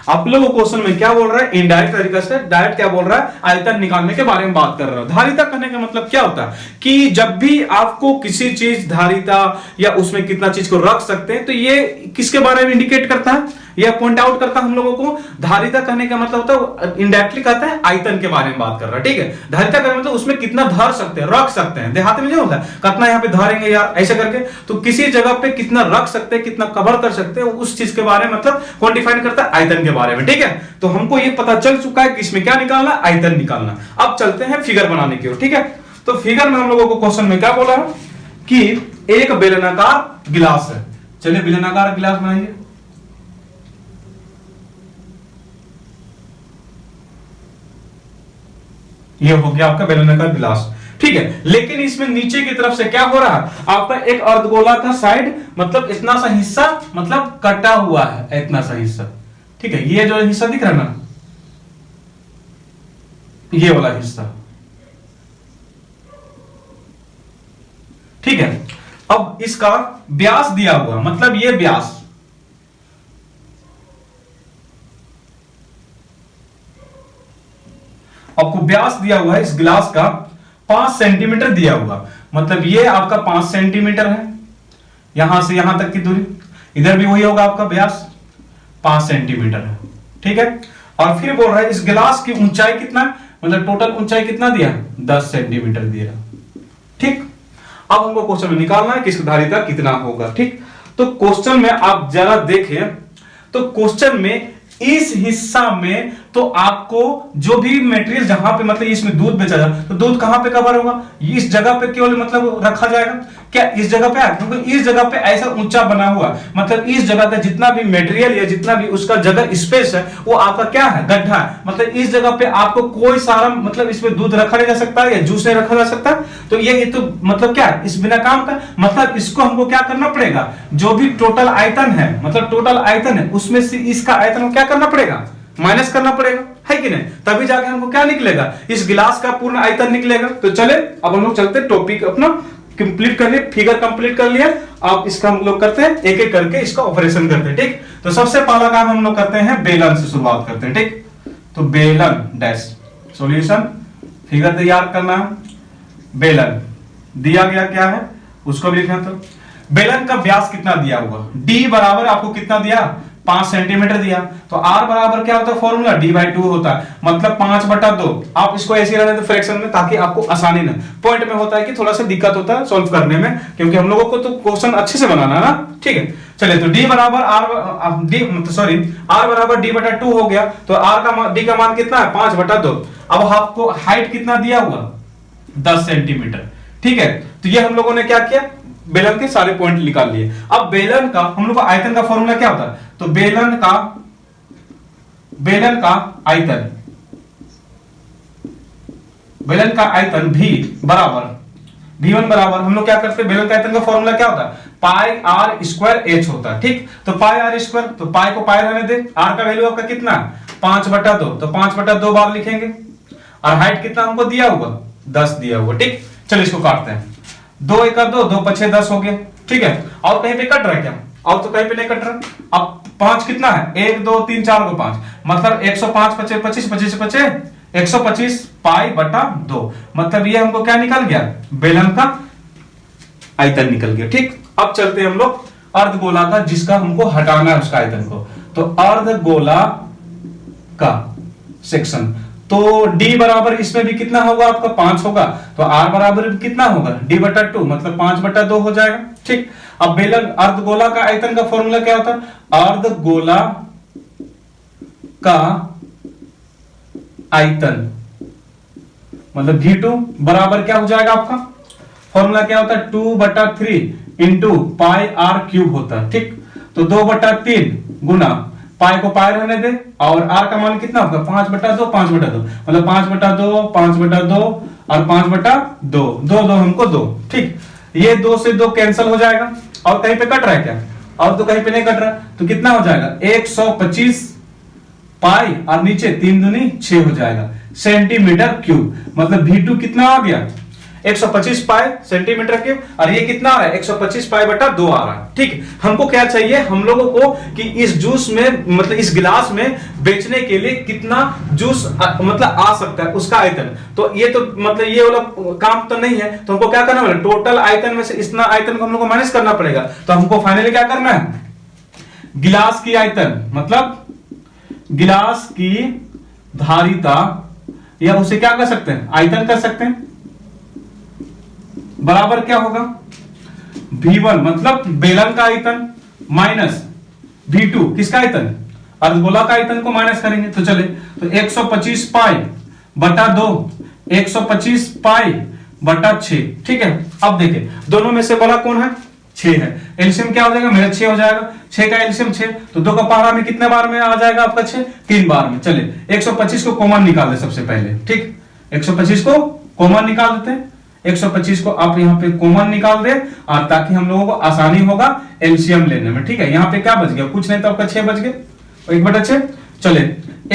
आप लोगों को क्वेश्चन में क्या बोल रहा है? इनडायरेक्ट तरीके से, डायरेक्ट क्या बोल रहा है? आयतन निकालने के बारे में बात कर रहा है। धारिता करने का मतलब क्या होता है कि जब भी आपको किसी चीज धारिता या उसमें कितना चीज को रख सकते हैं तो ये किसके बारे में इंडिकेट करता है या पॉइंट आउट करता है हम लोगों को? धारिता करने का मतलब होता है इनडायरेक्टली कहता है आयतन के बारे में बात कर रहा है, ठीक है। धारिता करने मतलब उसमें कितना धर सकते हैं, रख सकते हैं। देहात में नहीं होता कितना यहाँ पे धरेंगे यार ऐसे करके, तो किसी जगह पे कितना रख सकते हैं, कितना कवर कर सकते हैं, उस चीज के बारे में मतलब क्वांटिफाइड करता है आयतन के बारे में, ठीक है। तो हमको ये पता चल चुका है कि इसमें क्या निकालना, आयतन निकालना। अब चलते हैं फिगर बनाने की ओर, ठीक है। तो फिगर में हम लोगों को क्वेश्चन में क्या बोला है कि एक बेलनाकार गिलास है। चलिए बेलनाकार गिलास बनाइए। ये हो गया आपका बेलनाकार गिलास, ठीक है। लेकिन इसमें नीचे की तरफ से क्या हो रहा है? आपका एक अर्धगोला का साइड मतलब इतना सा हिस्सा मतलब कटा हुआ है, इतना सा हिस्सा, ठीक है। ये जो हिस्सा दिख रहा है ना, ये वाला हिस्सा, ठीक है। अब इसका व्यास दिया हुआ, मतलब ये व्यास, आपको व्यास दिया हुआ है इस गिलास का 5 सेंटीमीटर दिया हुआ। मतलब ये आपका 5 सेंटीमीटर है, यहां से यहां तक की दूरी। इधर भी वही होगा आपका व्यास 5 सेंटीमीटर है, ठीक है। और फिर बोल रहा है इस गिलास की ऊंचाई कितना, मतलब टोटल ऊंचाई कितना दिया? 10 सेंटीमीटर दिया, ठीक। अब हमको क्वेश्चन में निकालना है कि इसकी धारिता कितना होगा, ठीक। तो क्वेश्चन में आप जरा देखें तो क्वेश्चन में इस हिस्सा में तो आपको जो भी मटेरियल जहां पे मतलब इसमें दूध बेचा जाए तो दूध कहां पे कवर होगा? इस जगह पे केवल मतलब रखा जाएगा क्या? इस जगह पे, क्योंकि इस जगह पे ऐसा ऊंचा बना हुआ, मतलब इस जगह का जितना भी मटेरियल या जितना भी उसका जगह स्पेस है वो आपका क्या है? गड्ढा है। मतलब इस जगह पे आपको कोई सारा मतलब इसमें दूध रखा नहीं जा सकता या जूस नहीं रखा जा सकता। तो ये तो मतलब क्या है? इस बिना काम का मतलब इसको हमको क्या करना पड़ेगा? जो भी टोटल आयतन है, मतलब टोटल आयतन है उसमें से इसका आयतन को क्या करना पड़ेगा? माइनस करना पड़ेगा, है कि नहीं? तभी जाके हमको क्या निकलेगा? इस गिलास का पूर्ण आयतन निकलेगा। तो चले अब हम लोग चलते टॉपिक अपना कंप्लीट कर लिए, फिगर कंप्लीट कर लिया। आप इसका हम लोग करते हैं एक एक करके इसका ऑपरेशन करते हैं, ठीक। तो सबसे पहला काम हम लोग करते हैं बेलन से शुरुआत करते हैं, ठीक। तो बेलन डैश सॉल्यूशन, फिगर तैयार करना है। बेलन दिया गया क्या है उसको भी लिखना। तो बेलन का व्यास कितना दिया हुआ? डी बराबर आपको कितना दिया? 5 सेंटीमीटर दिया। तो R बराबर क्या होता है? फॉर्मूला D/2 होता है, मतलब 5/2। आप इसको ऐसे रहने दो फ्रैक्शन में ताकि आपको आसानी ना। पॉइंट में होता है कि थोड़ा सा दिक्कत होता है सॉल्व करने में, क्योंकि हम लोगों को तो क्वेश्चन अच्छे से बनाना है ना, ठीक है। चलिए तो D बराबर R बराबर D/2 हो गया। तो D का मान कितना है? 5/2। अब आपको हाइट कितना दिया हुआ? 10 सेंटीमीटर, ठीक है। तो ये हम लोगों ने क्या किया? बेलन के सारे पॉइंट निकाल लिए। अब बेलन का हम लोग को आयतन का फॉर्मूला क्या होता है? तो बेलन का आयतन, बेलन का आयतन V बराबर V1 बराबर हम लोग क्या करते हैं? बेलन का आयतन का फॉर्मूला क्या होता है? पाई आर स्क्वायर H होता है, ठीक। तो पाई आर स्क्वायर, तो पाई को पाई रहने दे। R का वैल्यू आपका कितना है? 5/2। तो 5/2 बार लिखेंगे। और हाइट कितना हमको दिया हुआ? 10 दिया हुआ, ठीक। चलो इसको काटते हैं। 2 × 2 2 × 5 10 हो गया, ठीक है। और कहीं पे कट रहा है क्या? और तो कहीं पे नहीं कट रहा। अब 5 कितना है? 1 2 3 4 को 5, मतलब 105 25 25 25 25 125 π/2। मतलब ये हमको क्या निकल गया? बेलन का आयतन निकल गया, ठीक। अब चलते हैं हम लोग अर्धगोला का, जिसका हमको हटाना है उसका आयतन को। तो अर्धगोला का सेक्शन। तो d बराबर इसमें भी कितना होगा आपका 5 होगा, तो r बराबर कितना होगा d बटा 2 मतलब 5 बटा 2 हो जाएगा। ठीक, अब बेलन अर्धगोला का आयतन का फॉर्मूला क्या होता है, अर्धगोला का आयतन मतलब V2 बराबर क्या हो जाएगा, आपका फॉर्मूला क्या होता है 2 बटा 3 इंटू पाई r क्यूब होता है। ठीक, तो 2 बटा 3 गुना पाई को पाई रहने दे और r का मान कितना होगा 5 बटा 2 5 बटा 2 मतलब 5 बटा 2 5 बटा 2 और 5 बटा 2 2 2 हमको 2। ठीक, ये 2 से 2 कैंसिल हो जाएगा और कहीं पे कट रहा है क्या, और तो कहीं पे नहीं कट रहा, तो कितना हो जाएगा 125 पाई और नीचे 3 दूनी 6 हो जाएगा सेंटीमीटर क्यूब। मतलब V2 कितना आ गया 125 पाई सेंटीमीटर क्यूब और ये कितना आ रहा है 125 पाई बटा 2 आ रहा है। ठीक, हमको क्या चाहिए हम लोगों को कि इस जूस में मतलब इस गिलास में बेचने के लिए कितना जूस मतलब आ सकता है उसका आयतन। तो ये तो मतलब ये वाला काम तो नहीं है, तो हमको क्या करना पड़ेगा टोटल आयतन में से इतना आयतन को हम लोग को माइनस करना पड़ेगा। तो हमको फाइनली क्या करना है गिलास की आयतन मतलब गिलास की धारिता या उसे क्या कर सकते हैं आयतन कर सकते हैं, बराबर क्या होगा V1 मतलब बेलन का आयतन माइनस V2 किसका आयतन अर्धगोला का आयतन को माइनस करेंगे। तो चले तो 125 पाई बटा 2 125 पाई बटा 6। ठीक है, अब देखिए दोनों में से बड़ा कौन है 6 है, एलसीएम क्या हो जाएगा मेरा 6 हो जाएगा, 6 का एलसीएम 6 तो 2 का पहाड़ा में कितने बार में आ जाएगा आपका 6 3 बार में। चले 125 को कॉमन निकाल दे सबसे पहले। ठीक, 125 को कॉमन निकाल देते हैं, 125 को आप यहाँ पे कॉमन निकाल दे और ताकि हम लोगों को आसानी होगा एलसीएम लेने में। ठीक है, यहाँ पे क्या बच गया कुछ नहीं तो आपका 6 बच गए 1 बटा 6। चले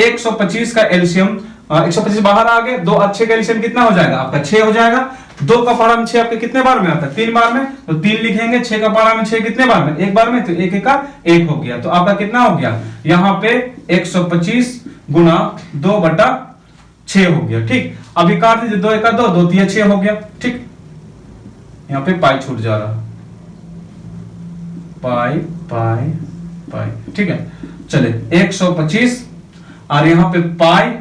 125 का एलसीएम 125 बाहर आ गए 2 और 6 का एलसीएम कितना हो जाएगा आपका 6 हो जाएगा। 2 का पहाड़ा में 6 आपके कितने बार में आता है 3 बार में, तो 3 लिखेंगे 6 का पहाड़ा में 6 कितने बार में 1 बार में, तो 1 का 1 हो गया। तो आपका कितना हो गया यहाँ पे 125 गुना 2 बटा 6 हो गया। ठीक, अभी काट दीजिए 2 1 2 2 3 6 हो गया। ठीक, यहाँ पे पाई छूट जा रहा पाई पाई पाई। ठीक है, चले 125 और यहाँ पे पाई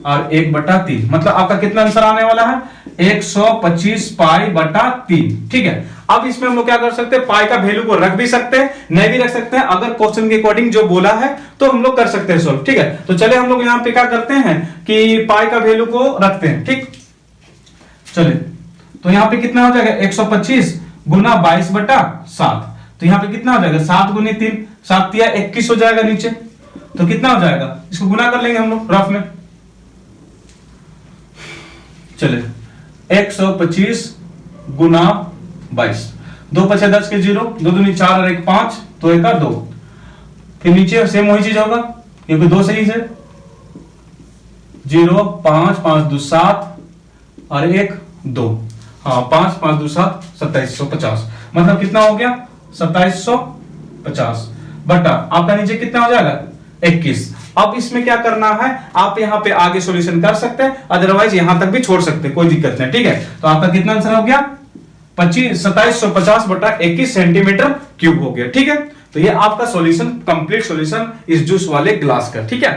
और 1 बटा 3 मतलब आपका कितना आंसर आने वाला है 125 पाई बटा 3। ठीक है, अब इसमें हम लोग क्या कर सकते हैं पाई का वैल्यू को रख भी सकते हैं नहीं भी रख सकते हैं, अगर क्वेश्चन के अकॉर्डिंग जो बोला है तो हम लोग कर सकते हैं सॉल्व। ठीक है, तो चले हम लोग यहाँ पे क्या करते हैं कि पाई का वैल्यू को रखते हैं। ठीक, चले तो यहाँ पे कितना हो जाएगा 125 गुना 22 बटा 7 तो यहाँ पे कितना हो जाएगा 7 गुनी 3 7 या 21 हो जाएगा नीचे, तो कितना हो जाएगा इसको गुना कर लेंगे हम लोग रफ में। चले 125 गुना 22 2 5 10 के 0 2 दूनी 4 और 1 5 तो 1 2 फिर नीचे सेम वही चीज होगा क्योंकि 2 सही है 0 5 5 2 7 और 1 2 हाँ 5 5 2 7 2750 मतलब कितना हो गया 2750 बटा आपका नीचे कितना हो जाएगा 21। अब इसमें क्या करना है आप यहाँ पे आगे सॉल्यूशन कर सकते हैं अदरवाइज यहां तक भी छोड़ सकते हैं कोई दिक्कत नहीं। ठीक है, तो आपका कितना आंसर हो गया 2750 बटा 21 सेंटीमीटर क्यूब हो गया। ठीक है, तो ये आपका सॉल्यूशन कंप्लीट सॉल्यूशन इस जूस वाले ग्लास का। ठीक है,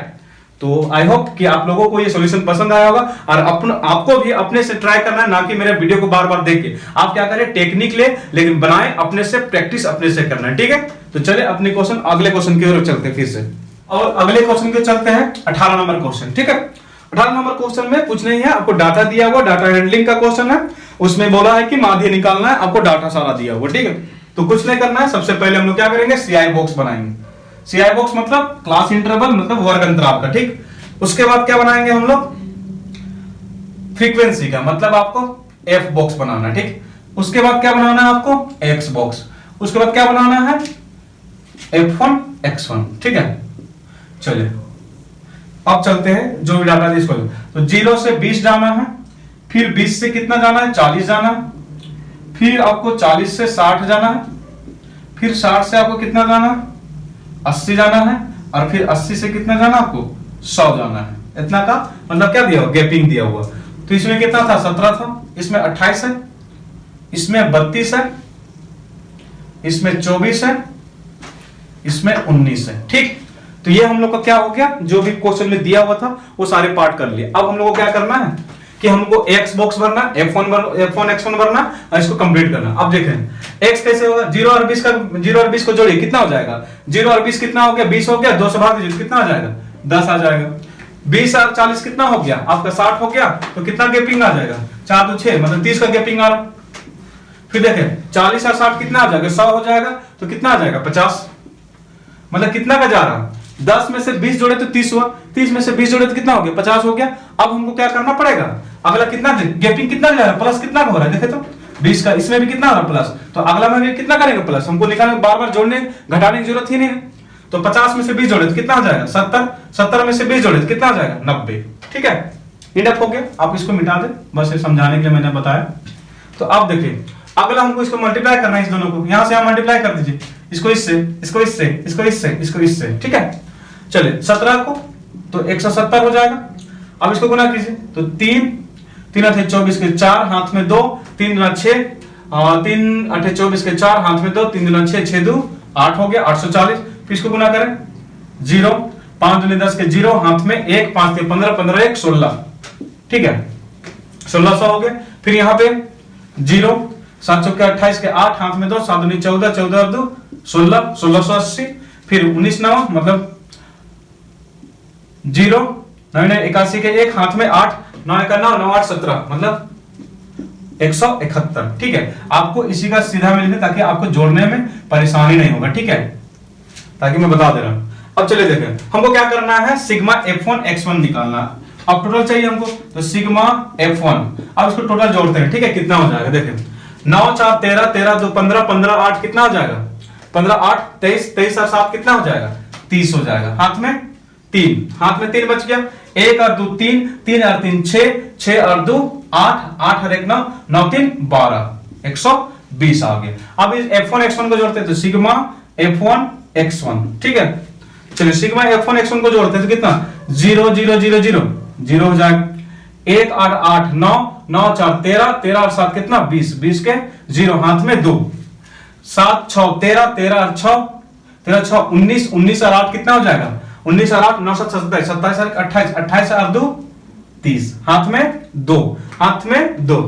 तो आई होप कि आप लोगों को ये सॉल्यूशन पसंद आया होगा और आपको भी अपने से ट्राई करना है ना कि मेरे वीडियो को बार बार देख के आप क्या करें टेक्निक ले लेकिन बनाए अपने से प्रैक्टिस अपने से करना है। ठीक है, तो चले अपने क्वेश्चन अगले क्वेश्चन की ओर चलते हैं फिर से और अगले क्वेश्चन के चलते हैं 18 नंबर क्वेश्चन। ठीक है, 18 नंबर क्वेश्चन में कुछ नहीं है आपको डाटा दिया हुआ डाटा हैंडलिंग का क्वेश्चन है, उसमें बोला है कि माध्य निकालना है आपको डाटा सारा दिया हुआ। ठीक है, तो कुछ नहीं करना है सबसे पहले हम लोग क्या करेंगे सीआई बॉक्स बनाएंगे। सीआई बॉक्स मतलब क्लास इंटरवल मतलब वर्ग अंतराल का। ठीक, उसके बाद क्या बनाएंगे हम लोग फ्रीक्वेंसी का मतलब आपको एफ बॉक्स बनाना है। ठीक, उसके बाद क्या बनाना है आपको एक्स बॉक्स, उसके बाद क्या बनाना है f1 x1। ठीक है, चलिए अब चलते हैं जो भी डाटा है इसको तो 0 से 20 जाना है, फिर 20 से कितना जाना है 40 जाना है, फिर आपको 40 से 60 जाना है, फिर 60 से आपको कितना जाना है 80 जाना है और फिर 80 से कितना जाना आपको 100 जाना है। इतना का मतलब क्या दिया हुआ गैपिंग दिया हुआ। तो इसमें कितना था 17 था, इसमें 28 है, इसमें 32 है, इसमें 24 है, इसमें 19 है। ठीक, तो ये हम लोग का क्या हो गया, जो भी क्वेश्चन में दिया हुआ था वो सारे पार्ट कर लिए। अब हम लोग को क्या करना है कि हमको एक्स बॉक्स भरना, F1 X1 भरना और इसको कंप्लीट करना। अब देखें एक्स कैसे होगा, 0 और 20 का, 0 और 20 को जोड़िए कितना हो जाएगा, 0 और 20 कितना हो गया, 20 हो गया, 2 से भाग दीजिए कितना आ जाएगा, 10 आ जाएगा। 20 और 40 कितना हो गया आपका, 60 हो गया, तो कितना गैपिंग आ जाएगा, 4 तो 6 मतलब 30 का गैपिंग आ रहा। फिर देखें 40 और 60 कितना आ जाएगा, 100 हो जाएगा, तो कितना आ जाएगा 50, मतलब कितना का जा रहा, 10 में से 20 जोड़े तो 30 हुआ, 30 में से 20 जोड़े तो कितना हो गया, 50 हो गया। अब हमको क्या करना पड़ेगा, अगला कितना गैपिंग कितना जा रहा है, प्लस कितना हो रहा है, देखे तो 20 का, इसमें भी कितना हो रहा है प्लस, तो अगला में भी कितना करेंगे प्लस, हमको निकालने बार बार जोड़ने घटाने की जरूरत ही नहीं है। तो 50 में से 20 जोड़े तो कितना हो जाएगा 70, 70 में से 20 जोड़े तो कितना हो जाएगा 90। ठीक है, इनफ हो गया, आप इसको मिटा दे, बस ये समझाने के लिए मैंने बताया। तो अब देखिए अगला हमको इसको मल्टीप्लाई करना है, इस दोनों को यहां से यहां मल्टीप्लाई कर दीजिए, इसको इससे, इसको इससे, इसको इससे, इसको इससे। ठीक है, चलिए 17 को तो 170 हो जाएगा। अब इसको गुना कीजिए तो 3 3 8 24 के 4 हाथ में 2, 3 गुना 6 और 3 8 24 के 4 हाथ में 2, 3 गुना 6 6 2 8 हो गया 840। फिर इसको गुना करें 0 5 दूनी 10 के 0 हाथ में 1 5 3 15 15 1 16। ठीक है, 1600 हो गए। फिर यहाँ पे 0 7 चौके 28 के 8 हाथ में 2, 7 दूनी 14 14 और 2 16 1680। फिर 19 9 मतलब 0 9 9 81 के 1 हाथ में 8 9 1 9 9 8 17 मतलब 171। ठीक है, आपको इसी का सीधा मिलेगा ताकि आपको जोड़ने में परेशानी नहीं होगा। ठीक है, ताकि मैं बता दे रहा हूं। अब चलिए देखें हमको क्या करना है, सिग्मा F1 X1 निकालना। अब टोटल चाहिए हमको, तो सिग्मा F1, अब इसको टोटल जोड़ते हैं। ठीक है, कितना हो जाएगा देखें 9 4 13 13 2 15 15 8 कितना हो जाएगा 15 8 23 23 और 7 कितना हो जाएगा 30 हो जाएगा। हाथ में 3, हाथ में 3 बच गया, 1 और 2 3 3 और 3 6 6 और 2 8 8 और 1 9 9 3 12 120 आ गया। अब इस F1 X1 को जोड़ते हैं तो सिग्मा F1 X1। ठीक है, चलिए सिग्मा F1 X1 को जोड़ते हैं तो कितना 0 0 0 0 0 हो जाएगा। 1 8 8 9 9 4 13 13 और 7 कितना 20 20 के 0 हाथ में 2 7 6 13 13 और 6 13 6 19 19 और 8 कितना हो जाएगा 19 और 8 9 7 27 27 और 28 28 और 2 30 हाथ में 2 हाथ में 2।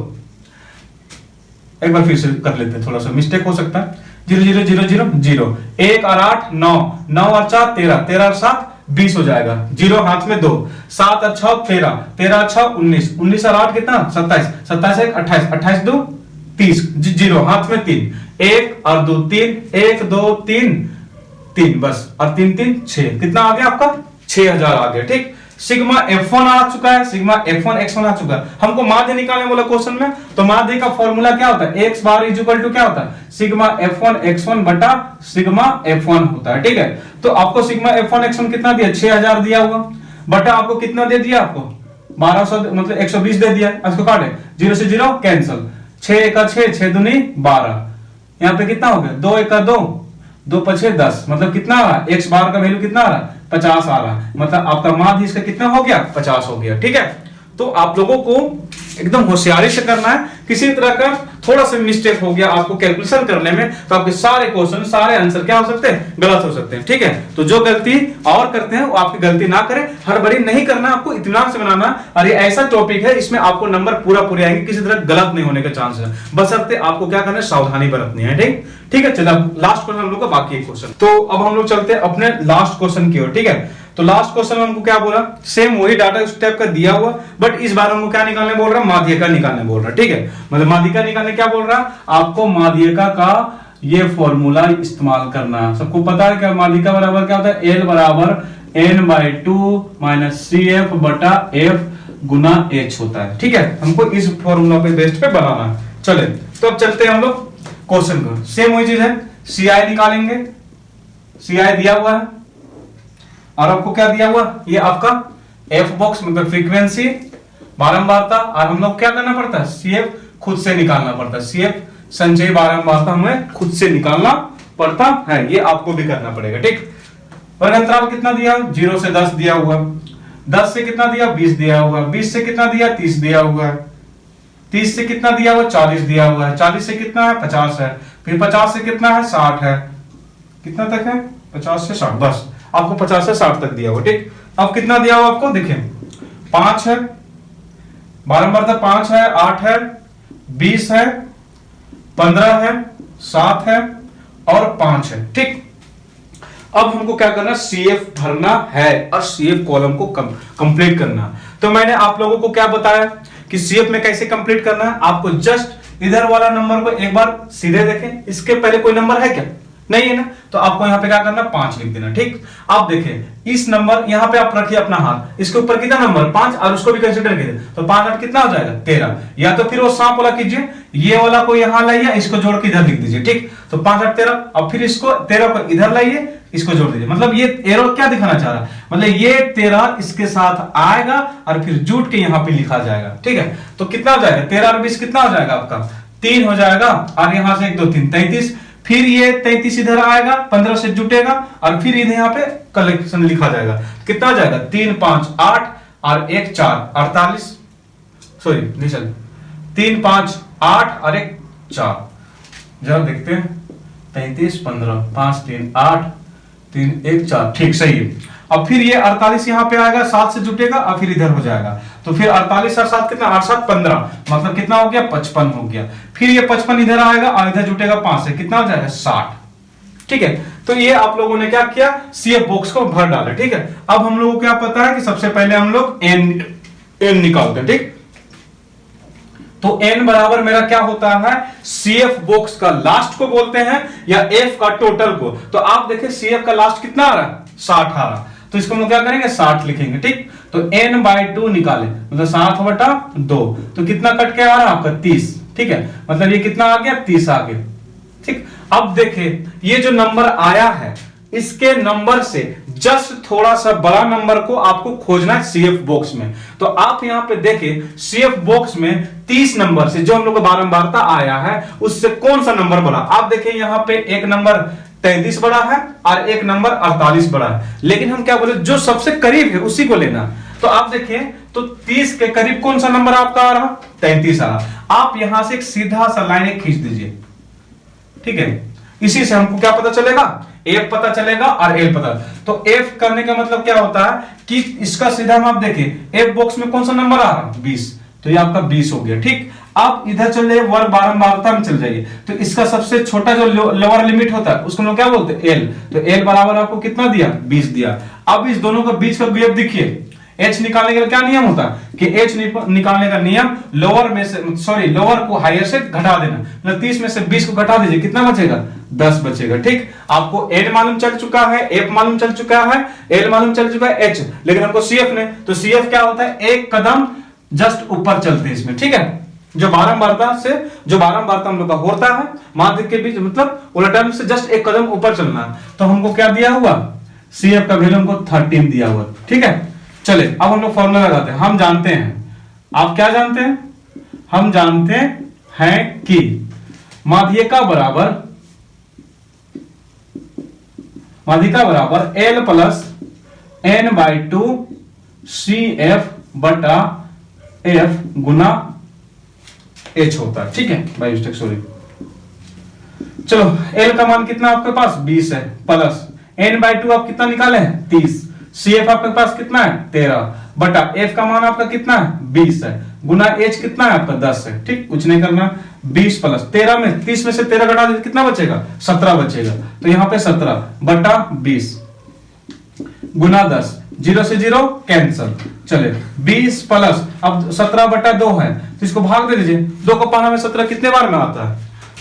एक बार फिर से कर लेते हैं, थोड़ा सा मिस्टेक हो सकता है। 0 0 0 0 0 1 और 8 9 9 और 4 13 13 और 7 20 हो जाएगा। 0 हाथ में 2 7 और 6 13 13 और 6 19 19 और 8 कितना 27 27 1 28 28 2 30 0 हाथ में 3 1 और 2 3 1 2 3 3 बस और 3 3 6 कितना आ गया आपका 6000 आ गया। ठीक, सिग्मा F1 आ चुका है, सिग्मा F1 X1 आ चुका है। हमको माध्य निकालने बोला क्वेश्चन में, तो माध्य का फॉर्मूला क्या होता है, x bar is equal to क्या होता है सिग्मा F1 X1 बटा सिग्मा F1 होता है। ठीक है, तो आपको सिग्मा F1 X1 कितना दिया 6000 दिया हुआ, बटा आपको कितना दे दिया आपको 1200 मतलब 120 दे दिया। इसको काटे 0 से 0 कैंसिल, 6 1 6 6 दूनी 12, यहाँ पे कितना हो गया 2 1 2 2 5 10 मतलब कितना आ रहा है x बार का वैल्यू कितना आ रहा है 50 आ रहा है, मतलब आपका माध्य इसका कितना हो गया 50 हो गया। ठीक है, तो आप लोगों को एकदम होशियारी से करना है, किसी तरह का थोड़ा सा मिस्टेक हो गया आपको कैलकुलेशन करने में तो आपके सारे क्वेश्चन सारे आंसर क्या हो सकते हैं गलत हो सकते हैं। ठीक है, तो जो गलती और करते हैं वो आपकी गलती ना करें, हड़बड़ी नहीं करना, आपको इत्मीनान से बनाना। और ये ऐसा टॉपिक है इसमें आपको नंबर पूरे आएंगे, किसी तरह गलत नहीं होने का चांस है, बशर्ते आपको क्या करना है सावधानी बरतनी है। ठीक है, चलो लास्ट क्वेश्चन हम लोग का बाकी एक क्वेश्चन, तो अब हम लोग चलते हैं अपने लास्ट क्वेश्चन की ओर। ठीक है, तो लास्ट क्वेश्चन में हमको क्या बोला, सेम वही डाटा उस टाइप का दिया हुआ, बट इस बार हमको क्या निकालने बोल रहा है माध्यिका निकालने बोल रहा है। ठीक है, मतलब माध्यिका निकालने क्या बोल रहा है आपको, माध्यिका का ये फॉर्मूला इस्तेमाल करना है। सबको पता है क्या माध्यिका बराबर क्या होता है, L बराबर n/2 माइनस CF बटा F गुना H होता है। ठीक है, हमको इस फॉर्मूला पे बेस्ड पे बनाना है। चले तो अब चलते हैं हम लोग क्वेश्चन को, सेम वही चीज है, CI निकालेंगे, CI दिया हुआ है और आपको क्या दिया हुआ, ये आपका F बॉक्स मतलब फ्रीक्वेंसी बारंबारता, और हम लोग क्या करना पड़ता है CF खुद से निकालना पड़ता है, CF संचयी बारंबारता हमें खुद से निकालना पड़ता है, ये आपको भी करना पड़ेगा। ठीक, वर्ग अंतराल कितना दिया 0 से 10 दिया हुआ, 10 से कितना दिया 20 दिया हुआ, 20 से कितना दिया 30 दिया हुआ है, 30 से कितना दिया हुआ 40 दिया हुआ है, 40 से कितना है 50 है, फिर 50 से कितना है 60 है, कितना तक है 50 से 60 बस। आपको 50 से 60 तक दिया हुआ, ठीक। अब कितना दिया हुआ आपको, देखिए 5 है, 12 नंबर था, 5 है, 8 है, 20 है, 15 है, 7 है और 5 है, ठीक। अब हमको क्या करना, सीएफ भरना है और सीएफ कॉलम को कंप्लीट करना। तो मैंने आप लोगों को क्या बताया कि सीएफ में कैसे कंप्लीट करना है। आपको जस्ट इधर वाला नंबर को एक बार सीधे देखें, इसके पहले कोई नंबर है क्या, नहीं है ना, तो आपको यहां पे क्या करना, 5 लिख देना, ठीक। आप देखें इस नंबर यहां पे आप रखिए अपना हाथ, इसके ऊपर कितना नंबर 5 और उसको भी कंसीडर कीजिए, तो 5 8 कितना हो जाएगा 13। या तो फिर वो सांप वाला कीजिए, ये वाला को यहां लाइए, इसको जोड़ के इधर लिख दीजिए, ठीक। तो 5 8 13, अब फिर इसको 13 को इधर लाइए, इसको जोड़ दीजिए। मतलब ये एरो क्या दिखाना चाह रहा है, मतलब ये 13 इसके साथ आएगा और फिर जुट के यहां पे लिखा जाएगा, ठीक है। तो कितना हो जाएगा 13 और 20 कितना हो जाएगा आपका 3 हो जाएगा, और यहां से 1 2 3 33, फिर ये 33 इधर आएगा, 15 से जुटेगा और फिर इधर यहाँ पे कलेक्शन लिखा जाएगा। कितना हो जाएगा 3 5 8 और 1 4 48, सॉरी नहीं चल 3 5 8 और 1 4, जरा देखते हैं 33 15 5 3 8 3 1 4, ठीक सही है। अब फिर ये 48 यहाँ पे आएगा, 7 से जुटेगा और फिर इधर हो जाएगा, तो फिर 48 और 7 कितना 8 7 15, मतलब कितना हो गया 55 हो गया। फिर ये 55 इधर आएगा और इधर जुटेगा 5 से, कितना हो जाएगा 60, ठीक है। तो ये आप लोगों ने क्या किया, सीएफ बॉक्स को भर डाला, ठीक है। अब हम लोगों को क्या पता है कि सबसे पहले हम लोग एन निकालते हैं, ठीक। तो एन बराबर मेरा क्या होता है, सीएफ बॉक्स का लास्ट को बोलते हैं या एफ का टोटल को। तो आप देखिए सीएफ का लास्ट कितना आ रहा है 60 आ रहा, तो इसको हम लोग क्या करेंगे 60 लिखेंगे, ठीक। तो n/2 निकाले, मतलब 7/2, तो कितना कट के आ रहा है आपका 30, ठीक है। मतलब ये कितना आ गया 30 आ गया, ठीक। अब देखिए ये जो नंबर आया है इसके नंबर से जस्ट थोड़ा सा बड़ा नंबर को आपको खोजना है सीएफ बॉक्स में। तो आप यहां पे देखें सीएफ बॉक्स में 30 नंबर से जो हम लोग को बारंबारता आया है उससे कौन सा नंबर बड़ा। आप देखें यहां पे एक नंबर 33 बड़ा है और एक नंबर 48 बड़ा है, लेकिन हम क्या बोले जो सबसे करीब है उसी को लेना। तो आप देखें तो 30 के करीब कौन सा नंबर आपका आ रहा 33 आ रहा। आप यहां से एक सीधा सा लाइन खींच दीजिए, ठीक है। इसी से हमको क्या पता चलेगा, एफ पता चलेगा और एल पता। तो एफ करने का मतलब क्या होता है कि इसका सीधा हम आप देखें एफ बॉक्स में कौन सा नंबर आ रहा 20, तो ये आपका 20 हो गया, ठीक। आप इधर चल जाइए वर्ग बारंबारता में चल जाइए, तो इसका सबसे छोटा जो लोअर लिमिट होता है उसको हम क्या बोलते हैं एल। तो एल बराबर आपको कितना दिया 20 दिया। अब इस दोनों के बीच का गैप देखिए, एच निकालने का क्या नियम होता है कि एच निकालने का नियम लोअर में से सॉरी लोअर को हायर से घटा देना, मतलब 30 में से 20 को घटा दीजिए, कितना बचेगा 10 बचेगा, ठीक। आपको एन मालूम चल चुका है, एफ मालूम चल चुका है, एल मालूम चल चुका है, एच, लेकिन हमको सीएफ ने, तो सीएफ क्या होता है एक कदम जस्ट ऊपर चलते हैं इसमें, ठीक है। जो बारंबारता हम लोग का होता है माध्य के बीच, मतलब उलटा से जस्ट एक कदम ऊपर चलना है। तो हमको क्या दिया हुआ सीएफ का वैल्यू हमको 13 दिया हुआ, ठीक है। चले अब हम लोग फॉर्मूला लगाते हैं। हम जानते हैं, आप क्या जानते हैं, हम जानते हैं कि माध्यिका बराबर एल प्लस n/2 CF बटा F गुना H होता है, ठीक है। By mistake sorry. चलो L का मान कितना आपके पास 20 है, प्लस n/2 आप कितना निकाले हैं 30, CF आपके पास कितना है 13 बटा F का मान आपका कितना है 20 है, गुना H कितना है आपका 10 है, ठीक। कुछ नहीं करना, 20 प्लस 13 में 30 में से 13 घटा दे कितना बचेगा 17 बचेगा। तो यहाँ पे 17 बटा 20 गुना 10, 0 से 0 कैंसल। चले 20 प्लस अब 17 बटा 2 है, तो इसको भाग दे दीजिए, 2 को पाना में 17 कितने बार में आता है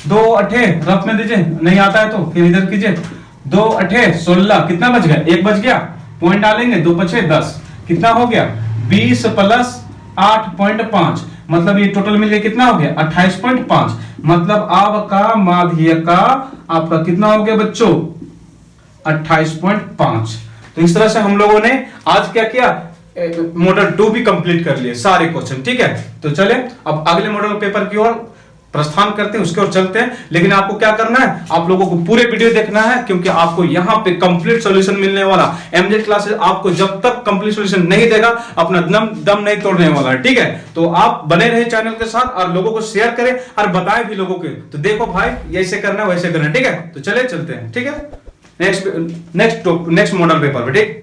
2 8 रफ में दीजिए, नहीं आता है तो फिर इधर कीजिए, 2 8 16, कितना बच गया 1 बच गया, पॉइंट डालेंगे 2 5 10, कितना हो गया 20 प्लस 8.5, मतलब ये टोटल मिलके कितना हो गया 28.5, मतलब आपका माध्यिका आपका कितना हो गया बच्चों 28.5। तो इस तरह से हम लोगों ने आज क्या किया मॉडल 2 भी कंप्लीट कर लिए सारे क्वेश्चन, ठीक है। तो चले अब अगले मॉडल पेपर की ओर प्रस्थान करते हैं, उसके ओर चलते हैं। लेकिन आपको क्या करना है, आप लोगों को पूरे वीडियो देखना है, क्योंकि आपको यहाँ पे कंप्लीट सॉल्यूशन मिलने वाला। एमजेड क्लासेस आपको जब तक कंप्लीट सॉल्यूशन नहीं देगा अपना दम नहीं तोड़ने वाला है, ठीक है। तो आप बने रहे चैनल के साथ और लोगों को शेयर करें और बताएं भी लोगों के। तो देखो भाई ऐसे करना है वैसे करना है, ठीक है। तो चले चलते हैं, ठीक है। नेक्स्ट नेक्स्ट मॉडल पेपर पे, ठीक।